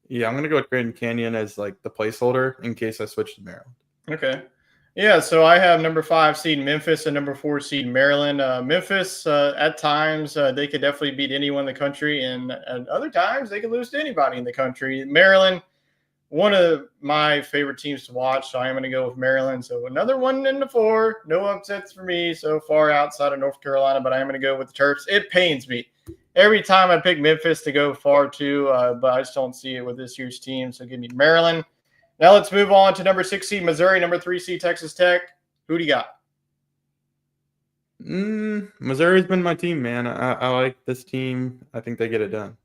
yeah, I'm going to go with Grand Canyon as the placeholder in case I switch to Maryland. Okay. Yeah, so I have number 5 seed Memphis and number 4 seed Maryland. Memphis, at times, they could definitely beat anyone in the country, and at other times, they could lose to anybody in the country. Maryland, one of my favorite teams to watch, so I am going to go with Maryland. So another 1 in the 4. No upsets for me so far outside of North Carolina, but I am going to go with the Terps. It pains me every time I pick Memphis to go far too, but I just don't see it with this year's team. So give me Maryland. Now let's move on to number 6 seed Missouri, number 3 seed Texas Tech. Who do you got? Missouri's been my team, man. I like this team. I think they get it done.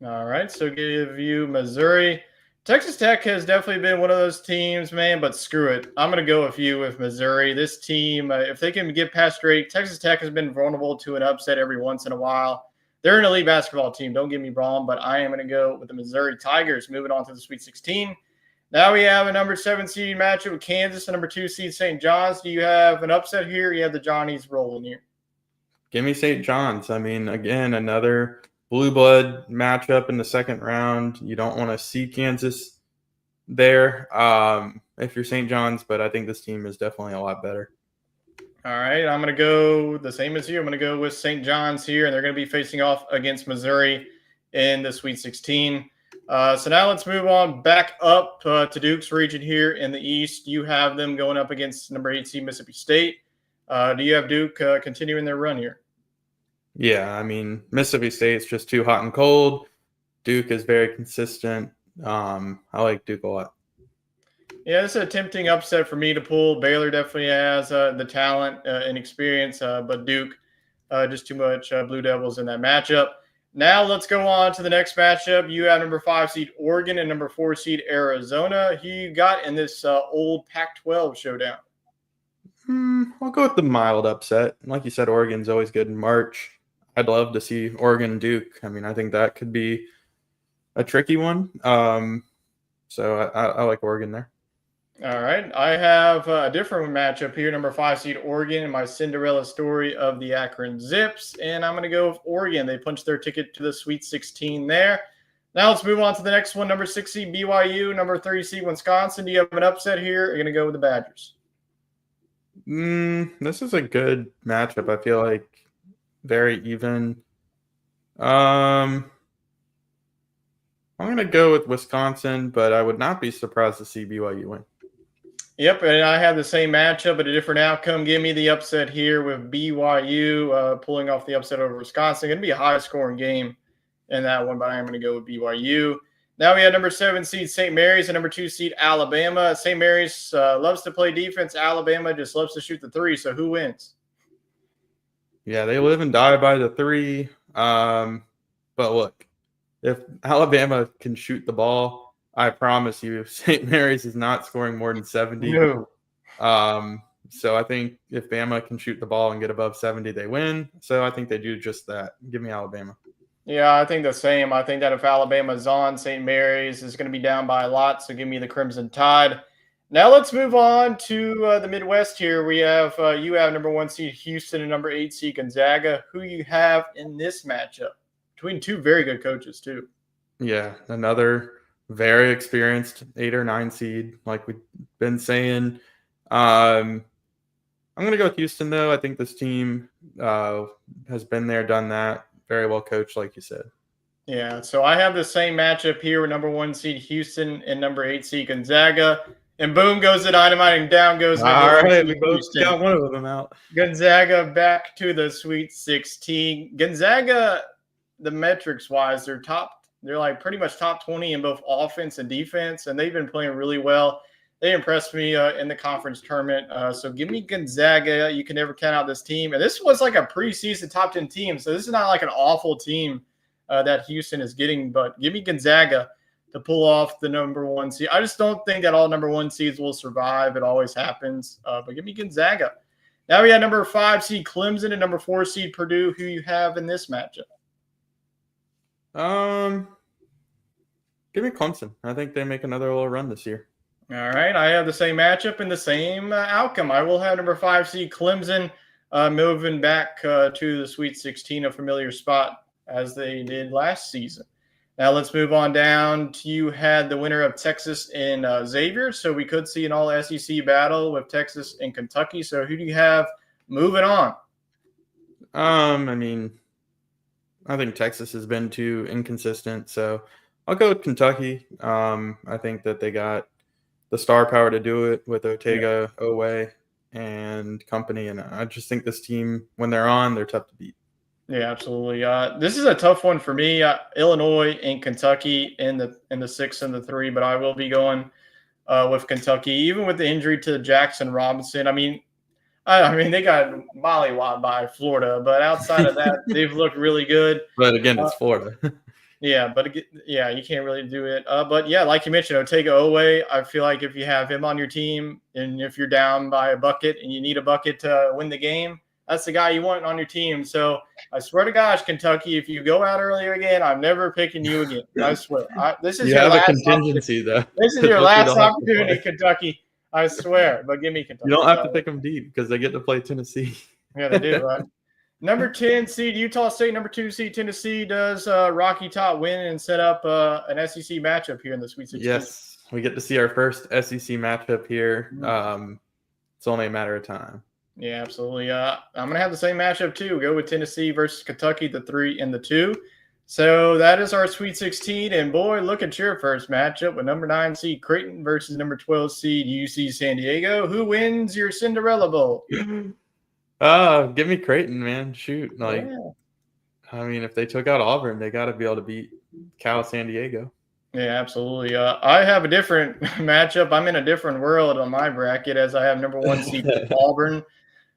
All right, so give you Missouri. Texas Tech has definitely been one of those teams, man, but screw it. I'm going to go with you with Missouri. This team, if they can get past Drake, Texas Tech has been vulnerable to an upset every once in a while. They're an elite basketball team, don't get me wrong, but I am going to go with the Missouri Tigers moving on to the Sweet 16. Now we have a number 7 seed matchup with Kansas and number 2 seed St. John's. Do you have an upset here? Or you have the Johnnies rolling here? Give me St. John's. I mean, again, another blue blood matchup in the second round. You don't want to see Kansas there if you're St. John's, but I think this team is definitely a lot better. All right, I'm going to go the same as you. I'm going to go with St. John's here, and they're going to be facing off against Missouri in the Sweet 16. So now let's move on back up to Duke's region here in the East. You have them going up against number 8 seed Mississippi State. Do you have Duke continuing their run here? Yeah, I mean, Mississippi State's just too hot and cold. Duke is very consistent. I like Duke a lot. Yeah, this is a tempting upset for me to pull. Baylor definitely has the talent and experience, but Duke, just too much Blue Devils in that matchup. Now let's go on to the next matchup. You have number 5 seed Oregon and number 4 seed Arizona. Who you got in this old Pac-12 showdown? I'll go with the mild upset. Like you said, Oregon's always good in March. I'd love to see Oregon and Duke. I mean, I think that could be a tricky one. So I like Oregon there. All right. I have a different matchup here. Number 5 seed Oregon and my Cinderella story of the Akron Zips. And I'm going to go with Oregon. They punched their ticket to the Sweet 16 there. Now let's move on to the next one. Number 6 seed BYU, number 3 seed Wisconsin. Do you have an upset here? You're going to go with the Badgers. This is a good matchup. I feel like very even. I'm going to go with Wisconsin, but I would not be surprised to see BYU win. Yep, and I have the same matchup, but a different outcome. Give me the upset here with BYU pulling off the upset over Wisconsin. Going to be a high-scoring game in that one, but I am going to go with BYU. Now we have number 7 seed St. Mary's and number 2 seed Alabama. St. Mary's loves to play defense. Alabama just loves to shoot the three. So who wins? Yeah, they live and die by the three. But look, if Alabama can shoot the ball, I promise you, St. Mary's is not scoring more than 70. No. So I think if Bama can shoot the ball and get above 70, they win. So I think they do just that. Give me Alabama. Yeah, I think the same. I think that if Alabama's on, St. Mary's is going to be down by a lot. So give me the Crimson Tide. Now let's move on to the Midwest here. We have you have number 1 seed Houston and number 8 seed Gonzaga. Who you have in this matchup? Between two very good coaches, too. Yeah, another very experienced 8 or 9 seed, like we've been saying. I'm going to go with Houston, though. I think this team has been there, done that. Very well coached, like you said. Yeah, so I have the same matchup here with number 1 seed Houston and number 8 seed Gonzaga. And boom goes the dynamite, and down goes the all right. We both got one of them out. Gonzaga back to the Sweet 16. Gonzaga, the metrics wise, they're like pretty much top 20 in both offense and defense, and they've been playing really well. They impressed me in the conference tournament. So give me Gonzaga. You can never count out this team. And this was like a preseason top 10 team, so this is not like an awful team that Houston is getting, but give me Gonzaga to pull off the number 1 seed. I just don't think that all number 1 seeds will survive. It always happens. But give me Gonzaga. Now we have number 5 seed Clemson and number 4 seed Purdue. Who you have in this matchup? Give me Clemson. I think they make another little run this year. All right. I have the same matchup and the same outcome. I will have number 5 seed Clemson moving back to the Sweet 16, a familiar spot as they did last season. Now let's move on down to you had the winner of Texas and Xavier. So we could see an all SEC battle with Texas and Kentucky. So who do you have moving on? I mean, I think Texas has been too inconsistent. So I'll go with Kentucky. I think that they got the star power to do it with Ortega, Oweh, and company. And I just think this team, when they're on, they're tough to beat. Yeah, absolutely. This is a tough one for me. Illinois and Kentucky in the 6 and the 3, but I will be going with Kentucky, even with the injury to Jackson Robinson. I mean, they got mollywopped by Florida, but outside of that, they've looked really good. But again, it's Florida. Yeah, but you can't really do it. But yeah, like you mentioned, Ortega Oweh, I feel like if you have him on your team and if you're down by a bucket and you need a bucket to win the game, that's the guy you want on your team. So I swear to gosh, Kentucky, if you go out earlier again, I'm never picking you again. I swear. This is your last contingency, though. This is your last opportunity, Kentucky. I swear. But give me Kentucky. You don't have to pick them deep because they get to play Tennessee. Yeah, they do, right? Number 10 seed Utah State, number 2 seed Tennessee. Does Rocky Top win and set up an SEC matchup here in the Sweet 16? Yes, we get to see our first SEC matchup here. It's only a matter of time. Yeah, absolutely. I'm going to have the same matchup too. Go with Tennessee versus Kentucky, the 3 and the 2. So that is our Sweet 16. And boy, look at your first matchup with number 9 seed Creighton versus number 12 seed UC San Diego. Who wins your Cinderella Bowl? Give me Creighton, man. Shoot. I mean, if they took out Auburn, they got to be able to beat Cal San Diego. Yeah, absolutely. I have a different matchup. I'm in a different world on my bracket as I have number 1 seed Auburn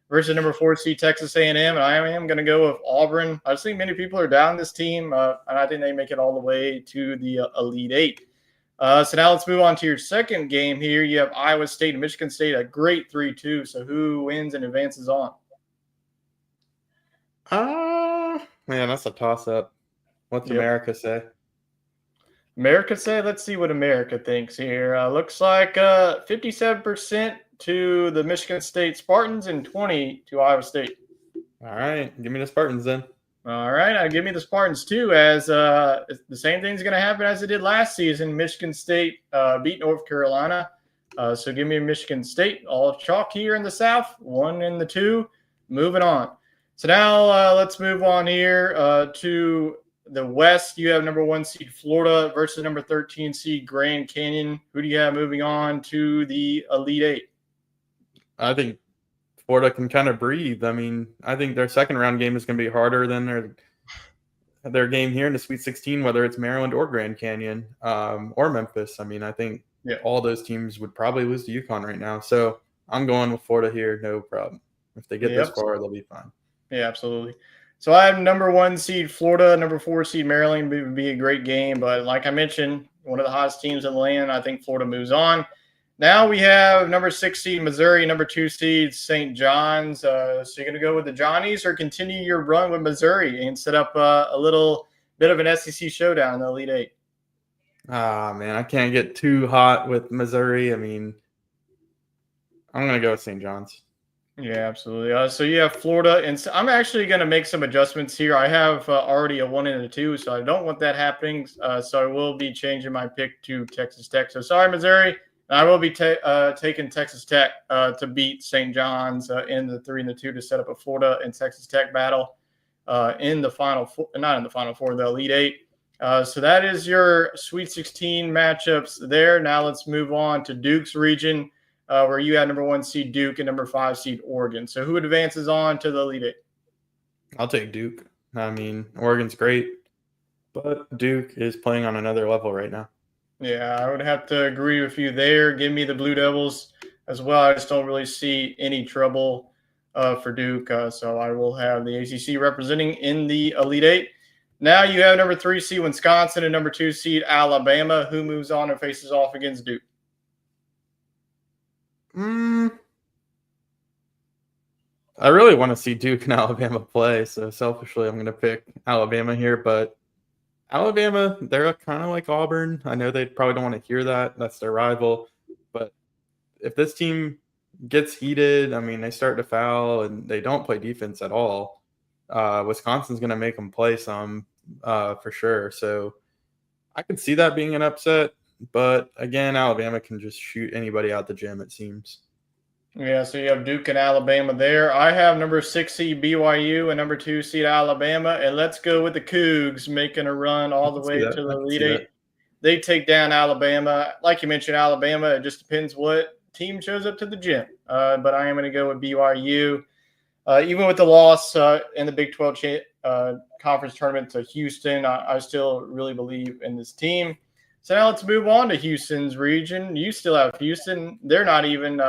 versus number 4 seed Texas A&M, and I am going to go with Auburn. I just think many people are down this team, and I think they make it all the way to the Elite 8. So now let's move on to your second game here. You have Iowa State and Michigan State, a great 3-2. So who wins and advances on? Man, that's a toss-up. What's Yep. America say? America said, let's see what America thinks here. Looks like 57% to the Michigan State Spartans and 20 to Iowa State. All right, give me the Spartans then. All right, give me the Spartans too, as the same thing's going to happen as it did last season. Michigan State beat North Carolina. So give me Michigan State, all chalk here in the South, 1 and the 2. Moving on. So now let's move on here to the West. You have number 1 seed Florida versus number 13 seed Grand Canyon. Who do you have moving on to the Elite Eight? I think Florida can kind of breathe. I mean, I think their second round game is going to be harder than their game here in the Sweet 16, whether it's Maryland or Grand Canyon or Memphis. I mean, I think all those teams would probably lose to UConn right now. So I'm going with Florida here, no problem. If they get this far, they'll be fine. Yeah, absolutely. So I have number 1 seed Florida, number 4 seed Maryland. It would be a great game, but like I mentioned, one of the hottest teams in the land. I think Florida moves on. Now we have number 6 seed Missouri, number 2 seed St. John's. So you're going to go with the Johnnies or continue your run with Missouri and set up a little bit of an SEC showdown in the Elite Eight? Man, I can't get too hot with Missouri. I mean, I'm going to go with St. John's. Yeah, absolutely. So you have Florida, and so I'm actually going to make some adjustments here. I have already a 1 and a 2, so I don't want that happening. So I will be changing my pick to Texas Tech. So sorry, Missouri. I will be taking Texas Tech to beat St. John's in the 3 and the 2 to set up a Florida and Texas Tech battle in the Final Four, not in the Final Four, the Elite Eight. So that is your Sweet 16 matchups there. Now let's move on to Duke's region, where you have number 1 seed Duke and number 5 seed Oregon. So who advances on to the Elite Eight? I'll take Duke. I mean, Oregon's great, but Duke is playing on another level right now. Yeah, I would have to agree with you there. Give me the Blue Devils as well. I just don't really see any trouble for Duke. So I will have the ACC representing in the Elite Eight. Now you have number 3 seed Wisconsin and number 2 seed Alabama. Who moves on and faces off against Duke? I really want to see Duke and Alabama play. So selfishly, I'm going to pick Alabama here, but Alabama, they're kind of like Auburn. I know they probably don't want to hear that. That's their rival. But if this team gets heated, I mean, they start to foul and they don't play defense at all, Wisconsin's going to make them play some for sure. So I could see that being an upset. But again, Alabama can just shoot anybody out the gym, it seems. Yeah, so you have Duke and Alabama there. I have number 6 seed BYU and number 2 seed Alabama. And let's go with the Cougs making a run all the way to the Elite Eight. They take down Alabama. Like you mentioned, Alabama, it just depends what team shows up to the gym. But I am going to go with BYU. Even with the loss in the Big 12 conference tournament to Houston, I still really believe in this team. So now let's move on to Houston's region. You still have Houston. They're not even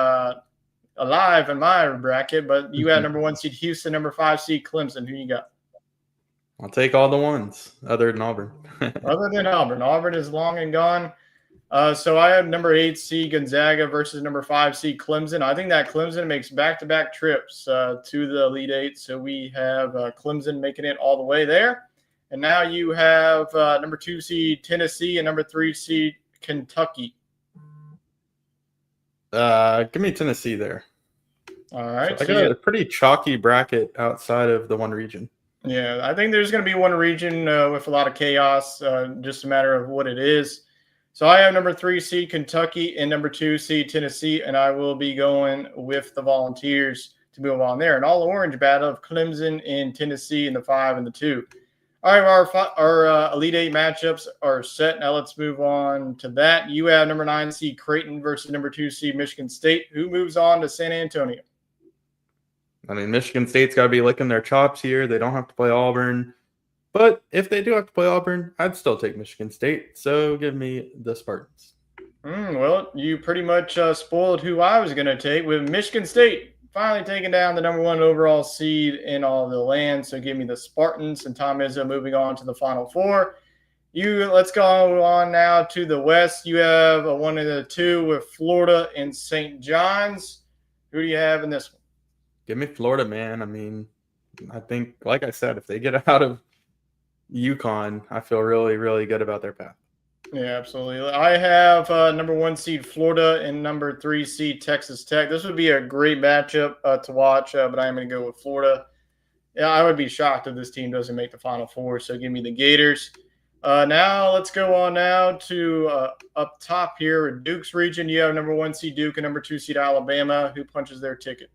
alive in my bracket, but you had number 1 seed Houston, number 5 seed Clemson. Who you got? I'll take all the ones other than Auburn. Other than Auburn. Auburn is long and gone. So I have number 8 seed Gonzaga versus number 5 seed Clemson. I think that Clemson makes back-to-back trips to the Elite Eight. So we have Clemson making it all the way there. And now you have number 2 seed Tennessee and number 3 seed Kentucky. Give me Tennessee there. All right. So I got a pretty chalky bracket outside of the one region. Yeah, I think there's going to be one region with a lot of chaos, just a matter of what it is. So I have number 3 seed Kentucky and number 2 seed Tennessee, and I will be going with the Volunteers to move on there. An all-orange battle of Clemson and Tennessee in the 5 and the 2. All right, our Elite Eight matchups are set. Now let's move on to that. You have number 9 seed Creighton versus number 2 seed Michigan State. Who moves on to San Antonio? I mean, Michigan State's got to be licking their chops here. They don't have to play Auburn. But if they do have to play Auburn, I'd still take Michigan State. So give me the Spartans. Well, you pretty much spoiled who I was going to take with Michigan State finally taking down the number 1 overall seed in all the land. So give me the Spartans, and Tom Izzo moving on to the Final Four. Let's go on now to the West. You have a 1 and a 2 with Florida and St. John's. Who do you have in this one? Give me Florida, man. I mean, I think, like I said, if they get out of UConn. I feel really, really good about their path. Yeah, absolutely. I have number 1 seed Florida and number 3 seed Texas Tech. This would be a great matchup to watch, but I'm going to go with Florida. Yeah, I would be shocked if this team doesn't make the Final Four. So give me the Gators. Now let's go on now to up top here, Duke's region. You have number 1 seed Duke and number 2 seed Alabama. Who punches their ticket?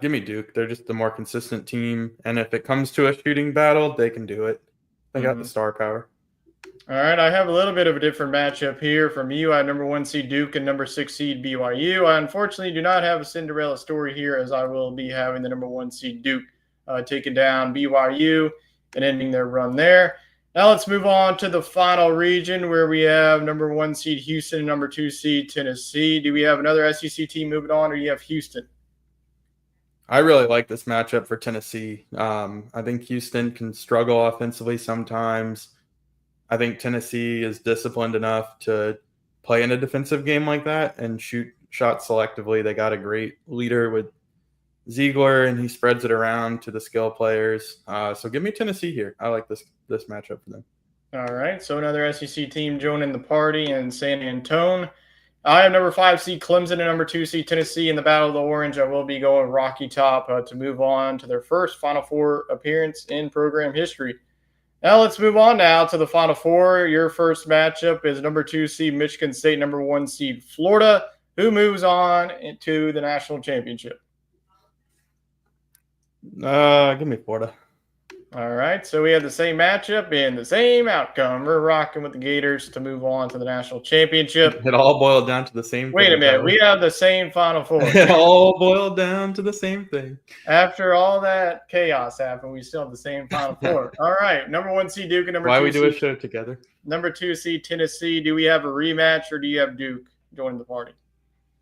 Give me Duke. They're just the more consistent team, and if it comes to a shooting battle, they can do it. They got the star power. All right, I have a little bit of a different matchup here from you. I have number 1 seed Duke and number 6 seed BYU. I unfortunately do not have a Cinderella story here, as I will be having the number 1 seed Duke taking down BYU and ending their run there. Now let's move on to the final region where we have number 1 seed Houston and number 2 seed Tennessee. Do we have another SEC team moving on, or do you have Houston? I really like this matchup for Tennessee. I think Houston can struggle offensively sometimes. I think Tennessee is disciplined enough to play in a defensive game like that and shoot shots selectively. They got a great leader with Ziegler, and he spreads it around to the skill players. So give me Tennessee here. I like this matchup for them. All right, so another SEC team joining the party in San Antonio. I have number 5 seed Clemson and number 2 seed Tennessee in the Battle of the Orange. I will be going Rocky Top to move on to their first Final Four appearance in program history. Now let's move on now to the Final Four. Your first matchup is number 2 seed Michigan State, number 1 seed Florida. Who moves on into the national championship? Give me Florida. All right, so we have the same matchup and the same outcome. We're rocking with the Gators to move on to the national championship. It all boiled down to the same thing. Wait a minute, we have the same Final Four. It all boiled down to the same thing. After all that chaos happened, we still have the same Final Four. All right, number 1 seed Duke and number 2 Why we do a seed, show together? Number 2 seed Tennessee. Do we have a rematch, or do you have Duke joining the party?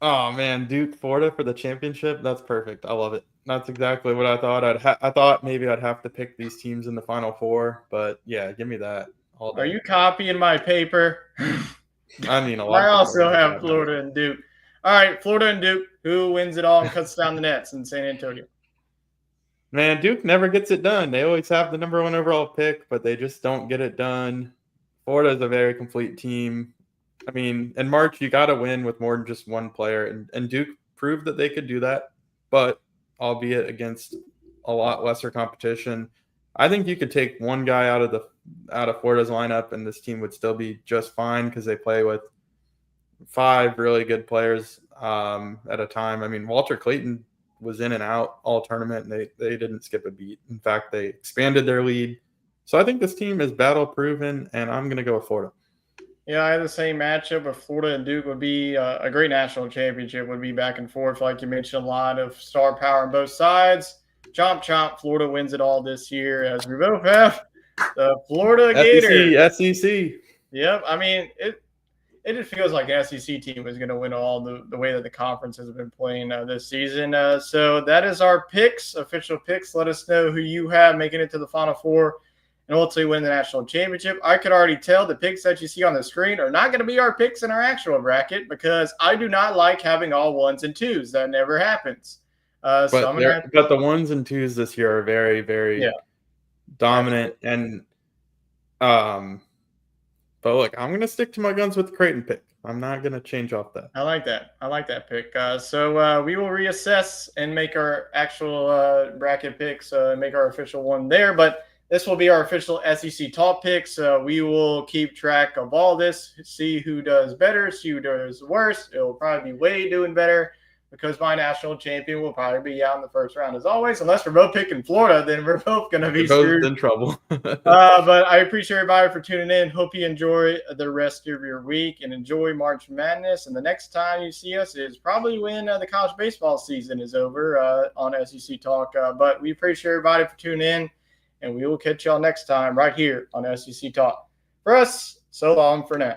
Oh man, Duke, Florida for the championship. That's perfect. I love it. That's exactly what I thought. I thought maybe I'd have to pick these teams in the Final Four, but yeah, give me that all day. Are you copying my paper? I mean, a lot. I also have Florida and Duke. All right, Florida and Duke. Who wins it all and cuts down the nets in San Antonio? Man, Duke never gets it done. They always have the number 1 overall pick, but they just don't get it done. Florida is a very complete team. I mean, in March, you got to win with more than just one player, and Duke proved that they could do that, but albeit against a lot lesser competition. I think you could take one guy out of Florida's lineup, and this team would still be just fine because they play with 5 really good players at a time. I mean, Walter Clayton was in and out all tournament, and they didn't skip a beat. In fact, they expanded their lead. So I think this team is battle proven, and I'm going to go with Florida. Yeah, I had the same matchup of Florida and Duke. Would be a great national championship. Would be back and forth, like you mentioned, a lot of star power on both sides. Chomp, chomp. Florida wins it all this year, as we both have the Florida Gators. SEC. Yep. I mean, it just feels like an SEC team is going to win all the way that the conference has been playing this season. So that is our picks, official picks. Let us know who you have making it to the Final Four and ultimately win the national championship. I could already tell the picks that you see on the screen are not going to be our picks in our actual bracket because I do not like having all 1s and 2s. That never happens. But the 1s and 2s this year are very, very dominant. And but look, I'm going to stick to my guns with the Creighton pick. I'm not going to change off that. I like that pick. So we will reassess and make our actual bracket picks, make our official one there. But this will be our official SEC top picks. We will keep track of all this, see who does better, see who does worse. It will probably be Wade doing better because my national champion will probably be out in the first round as always. Unless we're both picking Florida, then we're both going to be screwed. In trouble. But I appreciate everybody for tuning in. Hope you enjoy the rest of your week and enjoy March Madness. And the next time you see us is probably when the college baseball season is over on SEC Talk. But we appreciate everybody for tuning in. And we will catch y'all next time right here on SEC Talk. For us, so long for now.